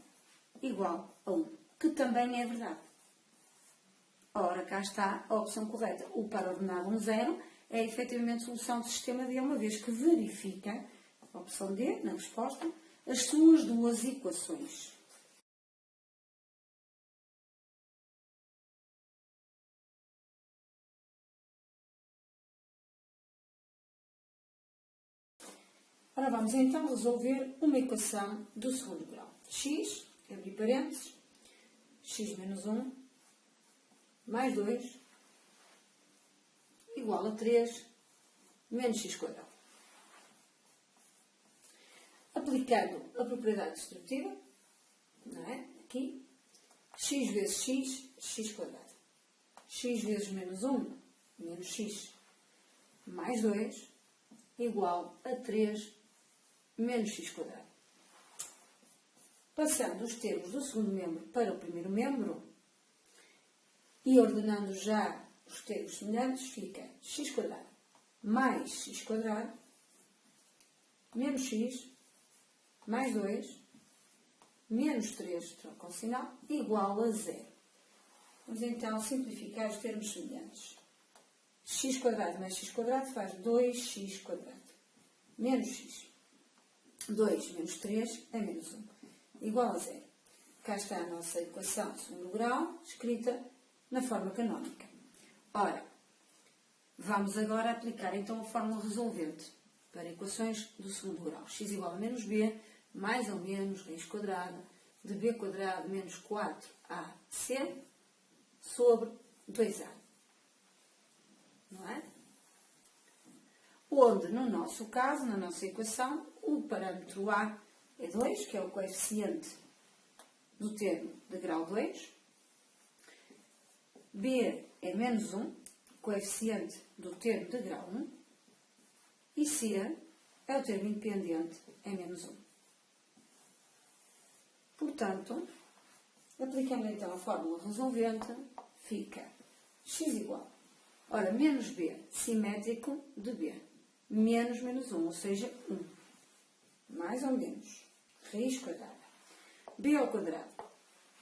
igual a 1, que também é verdade. Ora, cá está a opção correta. O par ordenado 1, 0 é efetivamente solução do sistema D, uma vez que verifica, a opção D, na resposta, as suas duas equações. Ora, vamos então resolver uma equação do segundo grau. X, abrir parênteses, x menos 1, mais 2, igual a 3, menos x quadrado. Aplicando a propriedade destrutiva, não é? Aqui, x vezes x, x quadrado. X vezes menos 1, menos x, mais 2, igual a 3, menos x quadrado. Passando os termos do segundo membro para o primeiro membro e ordenando já os termos semelhantes, fica x quadrado mais x quadrado menos x mais 2 menos 3, troca o sinal, igual a 0. Vamos então simplificar os termos semelhantes. X quadrado mais x quadrado faz 2x quadrado menos x. 2 menos 3 é menos 1, igual a 0. Cá está a nossa equação de segundo grau, escrita na forma canónica. Ora, vamos agora aplicar então a fórmula resolvente para equações do segundo grau. X igual a menos b, mais ou menos raiz quadrada de b quadrado menos 4ac sobre 2a. Não é? Onde, no nosso caso, na nossa equação, o parâmetro a é 2, que é o coeficiente do termo de grau 2. B é menos 1, coeficiente do termo de grau 1. E C é o termo independente, é menos 1. Portanto, aplicando então a fórmula resolvente, fica x igual. Ora, menos b, simétrico de b, menos menos 1, ou seja, 1. Mais ou menos, raiz quadrada. B ao quadrado.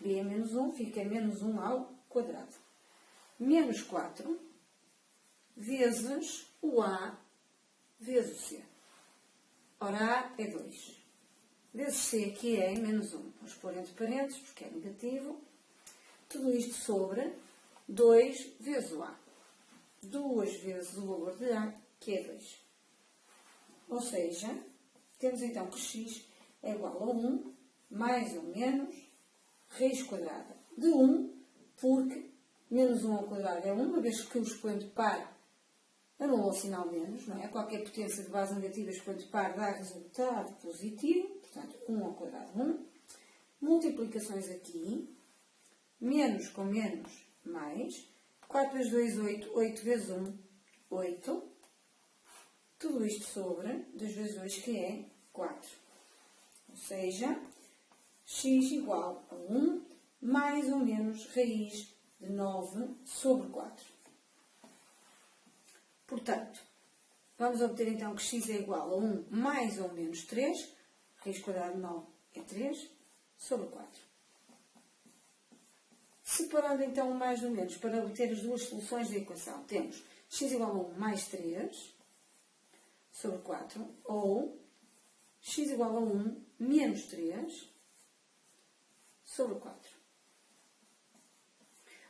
B é menos 1, fica menos 1 ao quadrado. Menos 4 vezes o A vezes o C. Ora, A é 2. vezes C, que é menos 1. Vamos pôr entre parênteses, porque é negativo. Tudo isto sobre 2 vezes o A. 2 vezes o valor de A, que é 2. Ou seja, temos então que x é igual a 1 mais ou menos raiz quadrada de 1, porque menos 1 ao quadrado é 1, uma vez que o expoente par anula o sinal menos, não é? Qualquer potência de base negativa expoente par dá resultado positivo, portanto 1 ao quadrado 1. Multiplicações aqui, menos com menos, mais. 4 vezes 2, 8. 8 vezes 1, 8. Tudo isto sobre 2 vezes 2, que é 4. Ou seja, x igual a 1 mais ou menos raiz de 9 sobre 4. Portanto, vamos obter então que x é igual a 1 mais ou menos 3. Raiz quadrada de 9 é 3 sobre 4. Separando então o mais ou menos para obter as duas soluções da equação, temos x igual a 1 mais 3 sobre 4, ou x igual a 1 menos 3 sobre 4.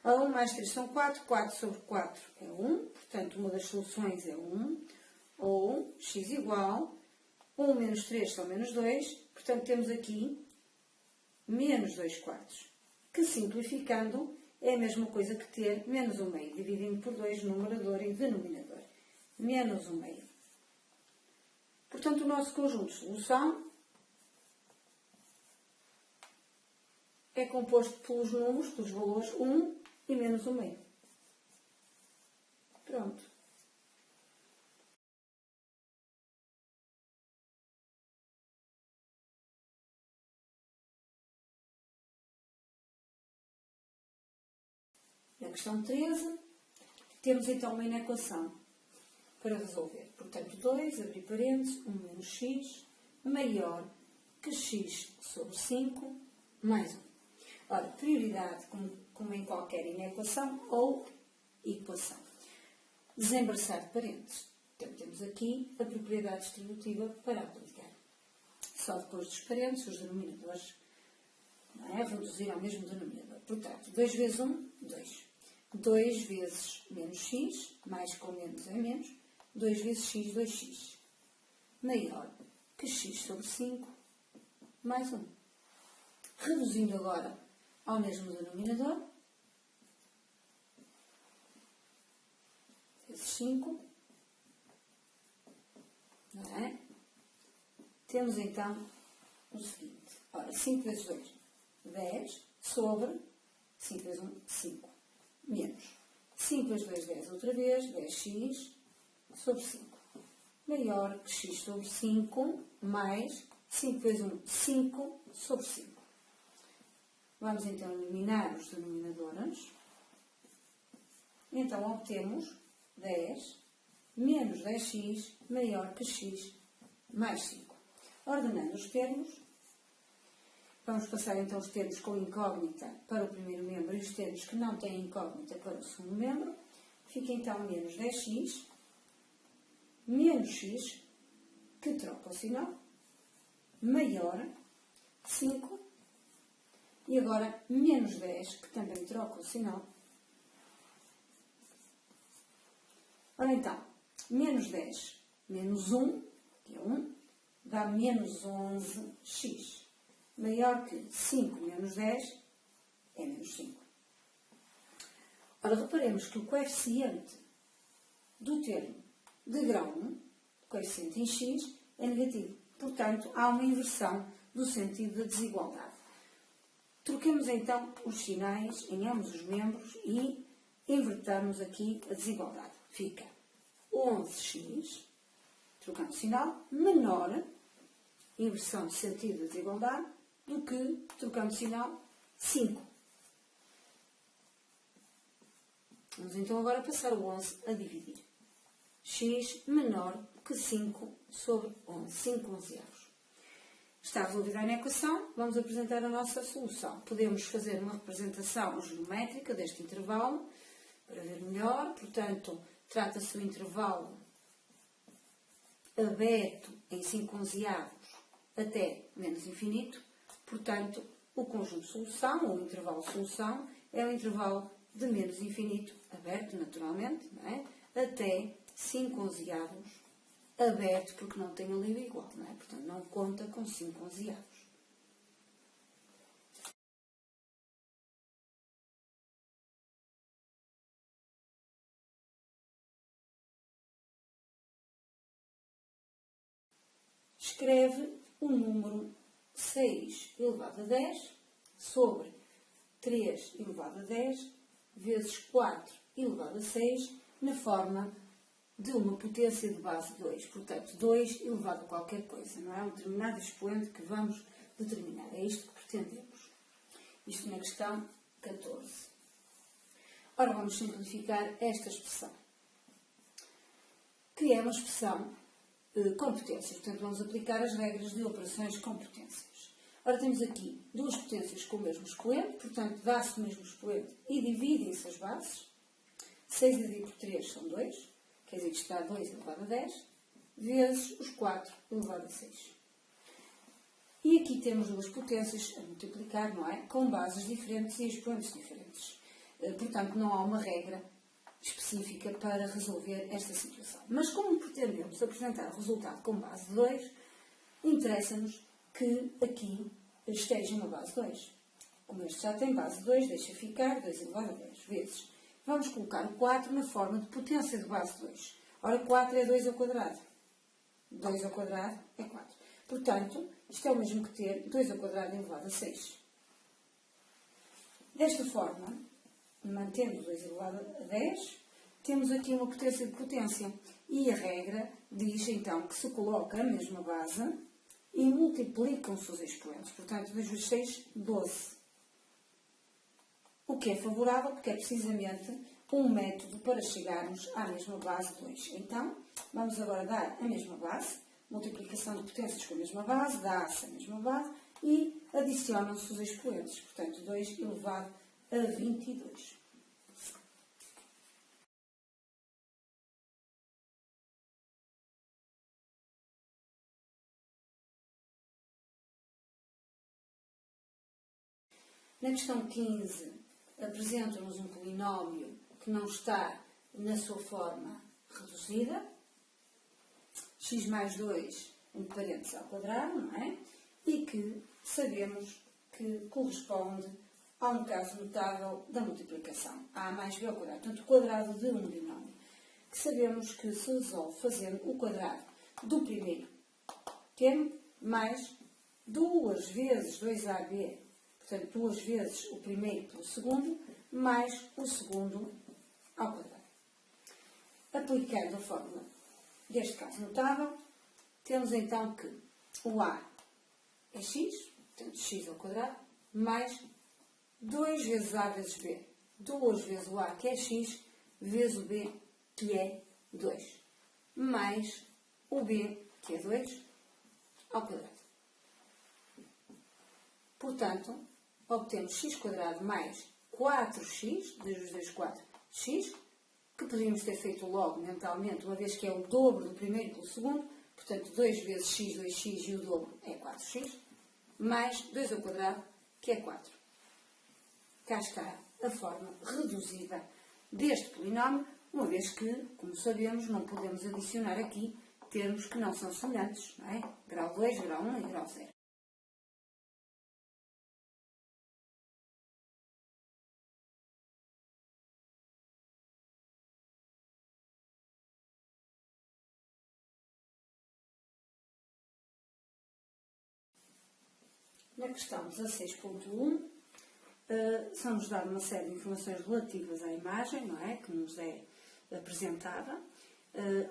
A 1 mais 3 são 4, 4 sobre 4 é 1, portanto uma das soluções é 1, ou x igual, 1 menos 3 são menos 2, portanto temos aqui menos 2 quartos. Que simplificando é a mesma coisa que ter menos 1 meio, dividindo por 2 numerador e denominador. Menos 1 meio. Portanto, o nosso conjunto de solução é composto pelos números, pelos valores 1 e menos 1 meio. Pronto. Na questão 13, temos então uma inequação para resolver. Portanto, 2, abrir parênteses, 1 menos x, maior que x sobre 5, mais 1. Ora, prioridade, como em qualquer inequação ou equação. Desembaraçar de parênteses. Então, temos aqui a propriedade distributiva para aplicar. Só depois dos parênteses, os denominadores, não é? Reduzir ao mesmo denominador. Portanto, 2 vezes 1, 2. 2 vezes menos x, mais com menos é menos, 2 vezes x, 2x. Maior que x sobre 5, mais 1. Reduzindo agora ao mesmo denominador, vezes 5, não é? Temos então o seguinte. Ora, 5 vezes 2, 10, sobre 5 vezes 1, 5. Menos 5 vezes 2, 10 outra vez, 10x sobre 5. Maior que x sobre 5, mais 5 vezes 1, 5 sobre 5. Vamos então eliminar os denominadores. Então obtemos 10 menos 10x maior que x mais 5. Ordenando os termos, vamos passar então os termos com incógnita para o primeiro membro e os termos que não têm incógnita para o segundo membro. Fica então menos 10x, menos x, que troca o sinal, maior 5, e agora menos 10, que também troca o sinal. Ora então, menos 10, menos 1, que é 1, dá menos 11x. Maior que 5 menos 10 é menos 5. Ora, reparemos que o coeficiente do termo de grau 1, o coeficiente em x, é negativo. Portanto, há uma inversão do sentido da desigualdade. Troquemos então os sinais em ambos os membros e invertamos aqui a desigualdade. Fica 11x, trocando o sinal, menor, inversão do sentido da desigualdade, do que, trocando o sinal, 5. Vamos então agora passar o 11 a dividir. X menor que 5 sobre 11. 5 onzeavos. Está resolvida a inequação, vamos apresentar a nossa solução. Podemos fazer uma representação geométrica deste intervalo, para ver melhor. Portanto, trata-se do intervalo aberto em 5 onzeavos até menos infinito, portanto, o conjunto de solução, ou o intervalo de solução, é o intervalo de menos infinito, aberto naturalmente, não é? Até 5 onzeavos, aberto porque não tem alívio igual, não é? Portanto, não conta com 5 onzeavos. Escreve o número 6 elevado a 10 sobre 3 elevado a 10 vezes 4 elevado a 6 na forma de uma potência de base 2. Portanto, 2 elevado a qualquer coisa. Não é um determinado expoente que vamos determinar. É isto que pretendemos. Isto na questão 14. Ora, vamos simplificar esta expressão, que é uma expressão com potências. Portanto, vamos aplicar as regras de operações com potências. Ora, temos aqui duas potências com o mesmo expoente, portanto, dá-se o mesmo expoente e dividem-se as bases. 6 dividido por 3 são 2, quer dizer que está 2 elevado a 10, vezes os 4 elevado a 6. E aqui temos duas potências a multiplicar, não é? Com bases diferentes e expoentes diferentes. Portanto, não há uma regra específica para resolver esta situação. Mas como pretendemos apresentar o resultado com base 2, interessa-nos que aqui esteja uma base 2. Como este já tem base 2, deixa ficar 2 elevado a 10 vezes. Vamos colocar o 4 na forma de potência de base 2. Ora, 4 é 2 ao quadrado. 2 ao quadrado é 4. Portanto, isto é o mesmo que ter 2 ao quadrado elevado a 6. Desta forma, mantendo 2 elevado a 10, temos aqui uma potência de potência. E a regra diz, então, que se coloca a mesma base e multiplicam-se os expoentes. Portanto, 2 vezes 6, 12. O que é favorável, porque é precisamente um método para chegarmos à mesma base 2. Então, vamos agora dar a mesma base, multiplicação de potências com a mesma base, dá-se a mesma base e adicionam-se os expoentes. Portanto, 2 elevado a 22. Na questão 15, apresenta-nos um polinómio que não está na sua forma reduzida, x mais 2 entre parênteses ao quadrado, não é? E que sabemos que corresponde a um caso notável da multiplicação, a mais b ao quadrado, portanto, o quadrado de um binómio, que sabemos que se resolve fazendo o quadrado do primeiro termo mais 2 vezes 2ab, portanto, 2 vezes o primeiro pelo segundo, mais o segundo ao quadrado. Aplicando a fórmula deste caso notável, temos então que o a é x, portanto, x ao quadrado, mais 2 vezes a vezes b, 2 vezes o a, que é x, vezes o b, que é 2, mais o b, que é 2, ao quadrado. Portanto, obtemos x² mais 4x, 2 vezes 2, 4, x, que podíamos ter feito logo mentalmente, uma vez que é o dobro do primeiro pelo segundo, portanto, 2 vezes x, 2x e o dobro é 4x, mais 2 ao quadrado, que é 4. Cá está a forma reduzida deste polinómio, uma vez que, como sabemos, não podemos adicionar aqui termos que não são semelhantes, não é? Grau 2, grau 1 e grau 0. Na questão 16.1, são-nos dadas uma série de informações relativas à imagem, não é? Que nos é apresentada,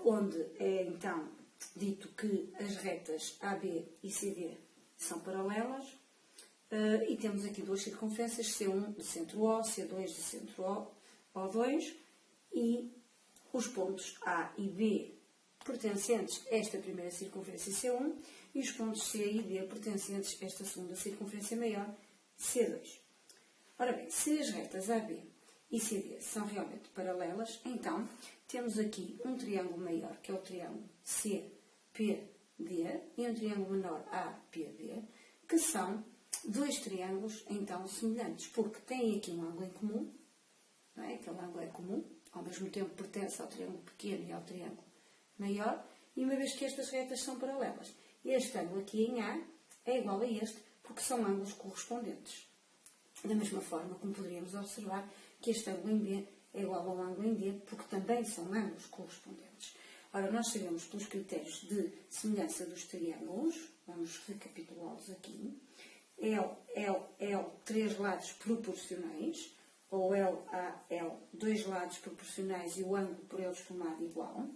onde é então dito que as retas AB e CD são paralelas, e temos aqui duas circunferências, C1 de centro O, C2 de centro O2, e os pontos A e B pertencentes a esta primeira circunferência C1 e os pontos C e D pertencentes a esta segunda circunferência maior, C2. Ora bem, se as retas AB e CD são realmente paralelas, então temos aqui um triângulo maior, que é o triângulo CPD, e um triângulo menor APD, que são dois triângulos, então, semelhantes, porque têm aqui um ângulo em comum, não é? Aquele ângulo é comum, ao mesmo tempo pertence ao triângulo pequeno e ao triângulo maior, e uma vez que estas retas são paralelas, este ângulo aqui em A é igual a este, porque são ângulos correspondentes. Da mesma forma como poderíamos observar que este ângulo em B é igual ao ângulo em D, porque também são ângulos correspondentes. Ora, nós sabemos pelos critérios de semelhança dos triângulos, vamos recapitulá-los aqui, L, três lados proporcionais, ou L, dois lados proporcionais e o ângulo por eles formado igual,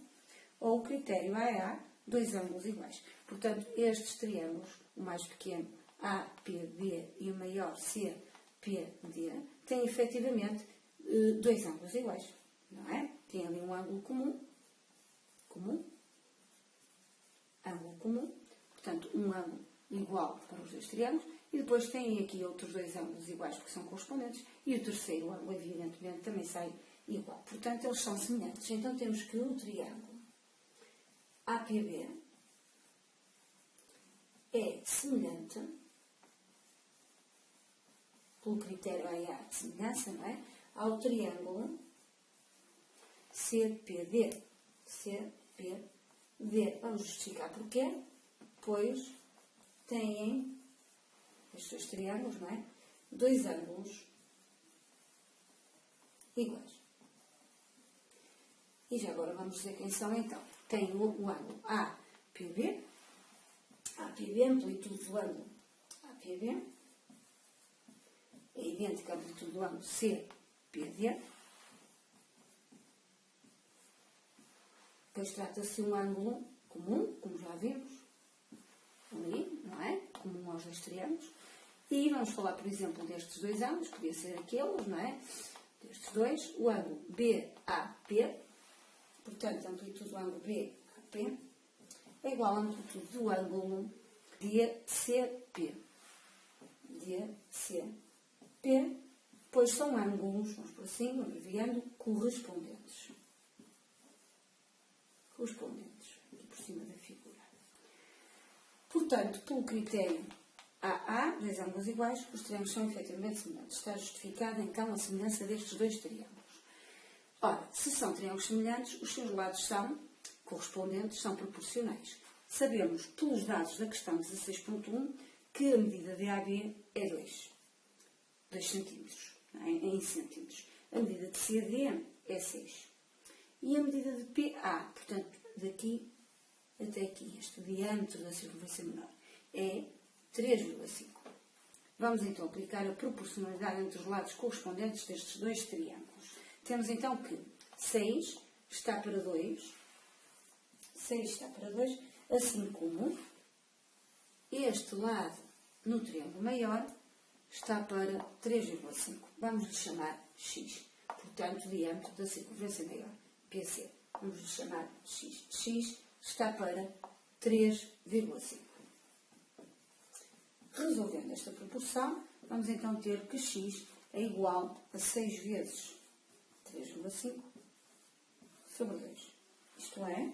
ou o critério AA, dois ângulos iguais. Portanto, estes triângulos, o mais pequeno APB e o maior CPD, têm efetivamente dois ângulos iguais, não é? Tem ali um ângulo comum, ângulo comum, portanto, um ângulo igual para os dois triângulos, e depois têm aqui outros dois ângulos iguais, porque são correspondentes, e o terceiro ângulo, evidentemente, também sai igual. Portanto, eles são semelhantes. Então, temos que o triângulo APB é semelhante, pelo critério AA de semelhança, não é? Ao triângulo CPD. Vamos justificar porquê? Pois têm estes dois triângulos, não é? Dois ângulos iguais. E já agora vamos dizer quem são então. Tem o ângulo APB, amplitude do ângulo APB, é idêntica à amplitude do ângulo CPD. Depois trata-se de um ângulo comum, como já vimos, ali, não é? Comum aos dois triângulos. E vamos falar, por exemplo, destes dois ângulos, podia ser aqueles, não é? Destes dois, o ângulo BAP, portanto, a amplitude do ângulo BAP é igual à amplitude do ângulo DCP. Pois são ângulos, vamos por assim, abreviando, correspondentes. Aqui por cima da figura. Portanto, pelo critério AA, dois ângulos iguais, os triângulos são efetivamente semelhantes. Está justificada, então, a semelhança destes dois triângulos. Ora, se são triângulos semelhantes, os seus lados são correspondentes, são proporcionais. Sabemos, pelos dados da questão 16.1, que a medida de AB é 2 centímetros, em centímetros. A medida de CD é 6. E a medida de PA, portanto, daqui até aqui, este diâmetro da circunferência menor, é 3,5. Vamos então aplicar a proporcionalidade entre os lados correspondentes destes dois triângulos. Temos então que 6 está para 2, assim como este lado no triângulo maior está para 3,5. Vamos lhe chamar X. Portanto, o diâmetro da circunferência maior, PC. Vamos lhe chamar X. X está para 3,5. Resolvendo esta proporção, vamos então ter que X é igual a 6 vezes 3,5 sobre 2. Isto é,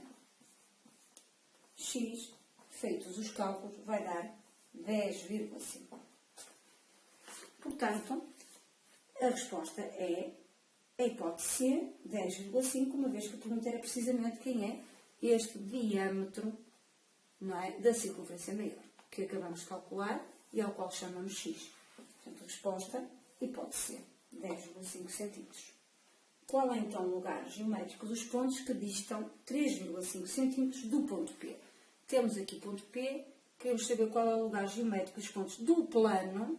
X, feitos os cálculos, vai dar 10,5. Portanto, a resposta é a hipótese C, 10,5, uma vez que a pergunta era precisamente quem é este diâmetro, não é, da circunferência maior, que acabamos de calcular e ao qual chamamos X. Portanto, a resposta, hipótese C, 10,5 centímetros. Qual é então o lugar geométrico dos pontos que distam 3,5 centímetros do ponto P? Temos aqui o ponto P, queremos saber qual é o lugar geométrico dos pontos do plano,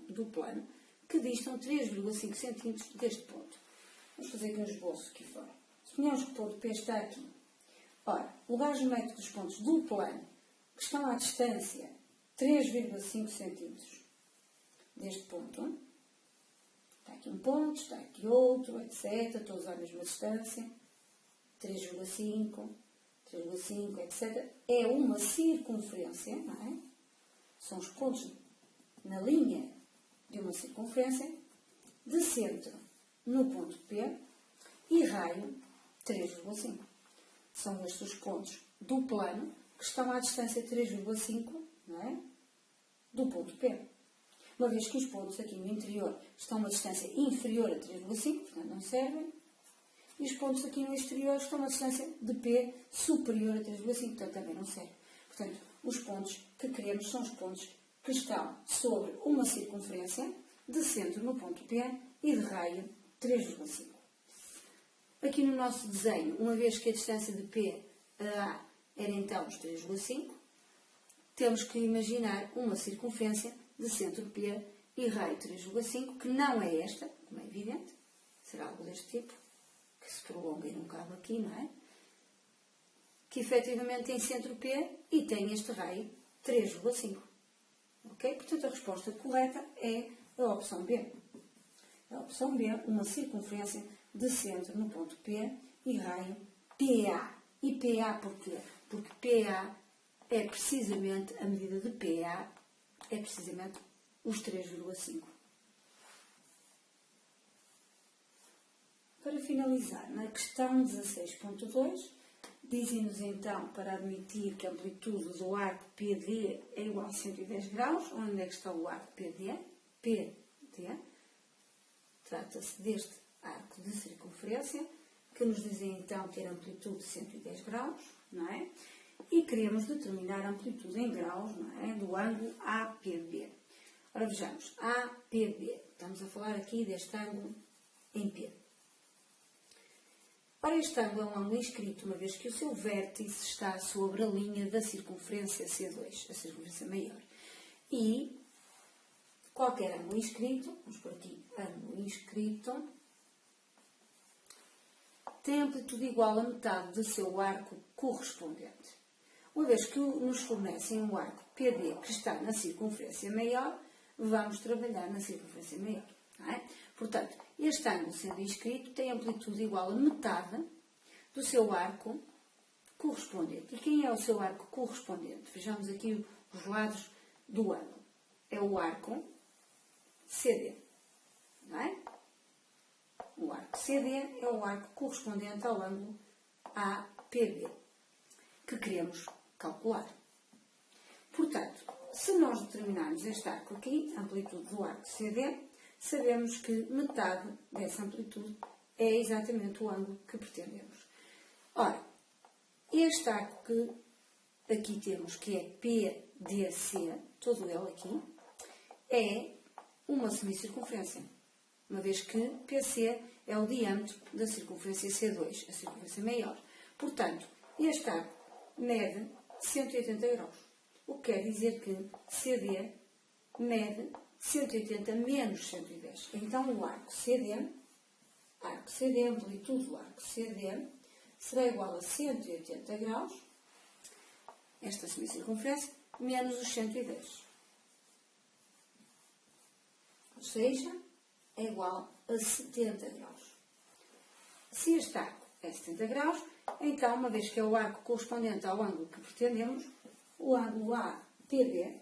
que distam 3,5 centímetros deste ponto. Vamos fazer aqui um esboço aqui fora. Suponhamos que o ponto P está aqui. Ora, o lugar geométrico dos pontos do plano que estão à distância 3,5 centímetros deste ponto. Está aqui um ponto, está aqui outro, etc. Todos à mesma distância. 3,5, etc. É uma circunferência, não é? São os pontos na linha de uma circunferência, de centro no ponto P e raio 3,5. São estes os pontos do plano que estão à distância 3,5, não é? Do ponto P. Uma vez que os pontos aqui no interior estão a uma distância inferior a 3,5, portanto não servem, e os pontos aqui no exterior estão a uma distância de P superior a 3,5, portanto também não servem. Portanto, os pontos que queremos são os pontos que estão sobre uma circunferência de centro no ponto P e de raio 3,5. Aqui no nosso desenho, uma vez que a distância de P a A era então os 3,5, temos que imaginar uma circunferência de centro P e raio 3,5, que não é esta, como é evidente, será algo deste tipo, que se prolonga e não cabe aqui, não é? Que efetivamente tem centro P e tem este raio 3,5. Ok? Portanto, a resposta correta é a opção B. A opção B, uma circunferência de centro no ponto P e raio PA. E PA porquê? Porque PA é precisamente, a medida de PA é precisamente os 3,5. Para finalizar, na questão 16.2, dizem-nos então para admitir que a amplitude do arco PD é igual a 110 graus. Onde é que está o arco PD? PD. Trata-se deste arco de circunferência, que nos dizem então ter amplitude de 110 graus, não é? E queremos determinar a amplitude em graus, não é? Do ângulo APB. Ora, vejamos, APB. Estamos a falar aqui deste ângulo em P. Ora, este ângulo é um ângulo inscrito, uma vez que o seu vértice está sobre a linha da circunferência C2, a circunferência maior. E qualquer ângulo inscrito, vamos por aqui, ângulo inscrito, tem amplitude igual a metade do seu arco correspondente. Uma vez que nos fornecem um arco PD que está na circunferência maior, vamos trabalhar na circunferência maior. Não é? Portanto, este ângulo sendo inscrito tem amplitude igual a metade do seu arco correspondente. E quem é o seu arco correspondente? Vejamos aqui os lados do ângulo. É o arco CD. Não é? O arco CD é o arco correspondente ao ângulo APB, que queremos calcular. Portanto, se nós determinarmos este arco aqui, a amplitude do arco CD, sabemos que metade dessa amplitude é exatamente o ângulo que pretendemos. Ora, este arco que aqui temos, que é PDC, todo ele aqui, é uma semicircunferência, uma vez que PC é o diâmetro da circunferência C2, a circunferência maior. Portanto, este arco mede 180 graus, o que quer dizer que CD mede 180 menos 110. Então, o arco CD, a amplitude do arco CD, será igual a 180 graus, esta semicircunferência, menos os 110. Ou seja, é igual a 70 graus. Se este arco é 70 graus, então, uma vez que é o arco correspondente ao ângulo que pretendemos, o ângulo APB,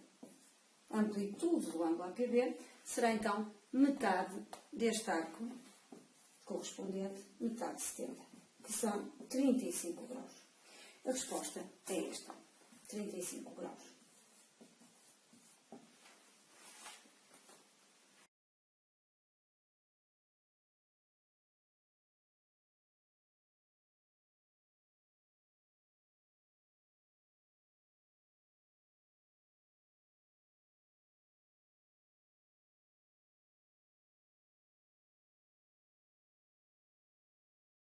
a amplitude do ângulo APB, será então metade deste arco correspondente, metade de 70, que são 35 graus. A resposta é esta, 35 graus.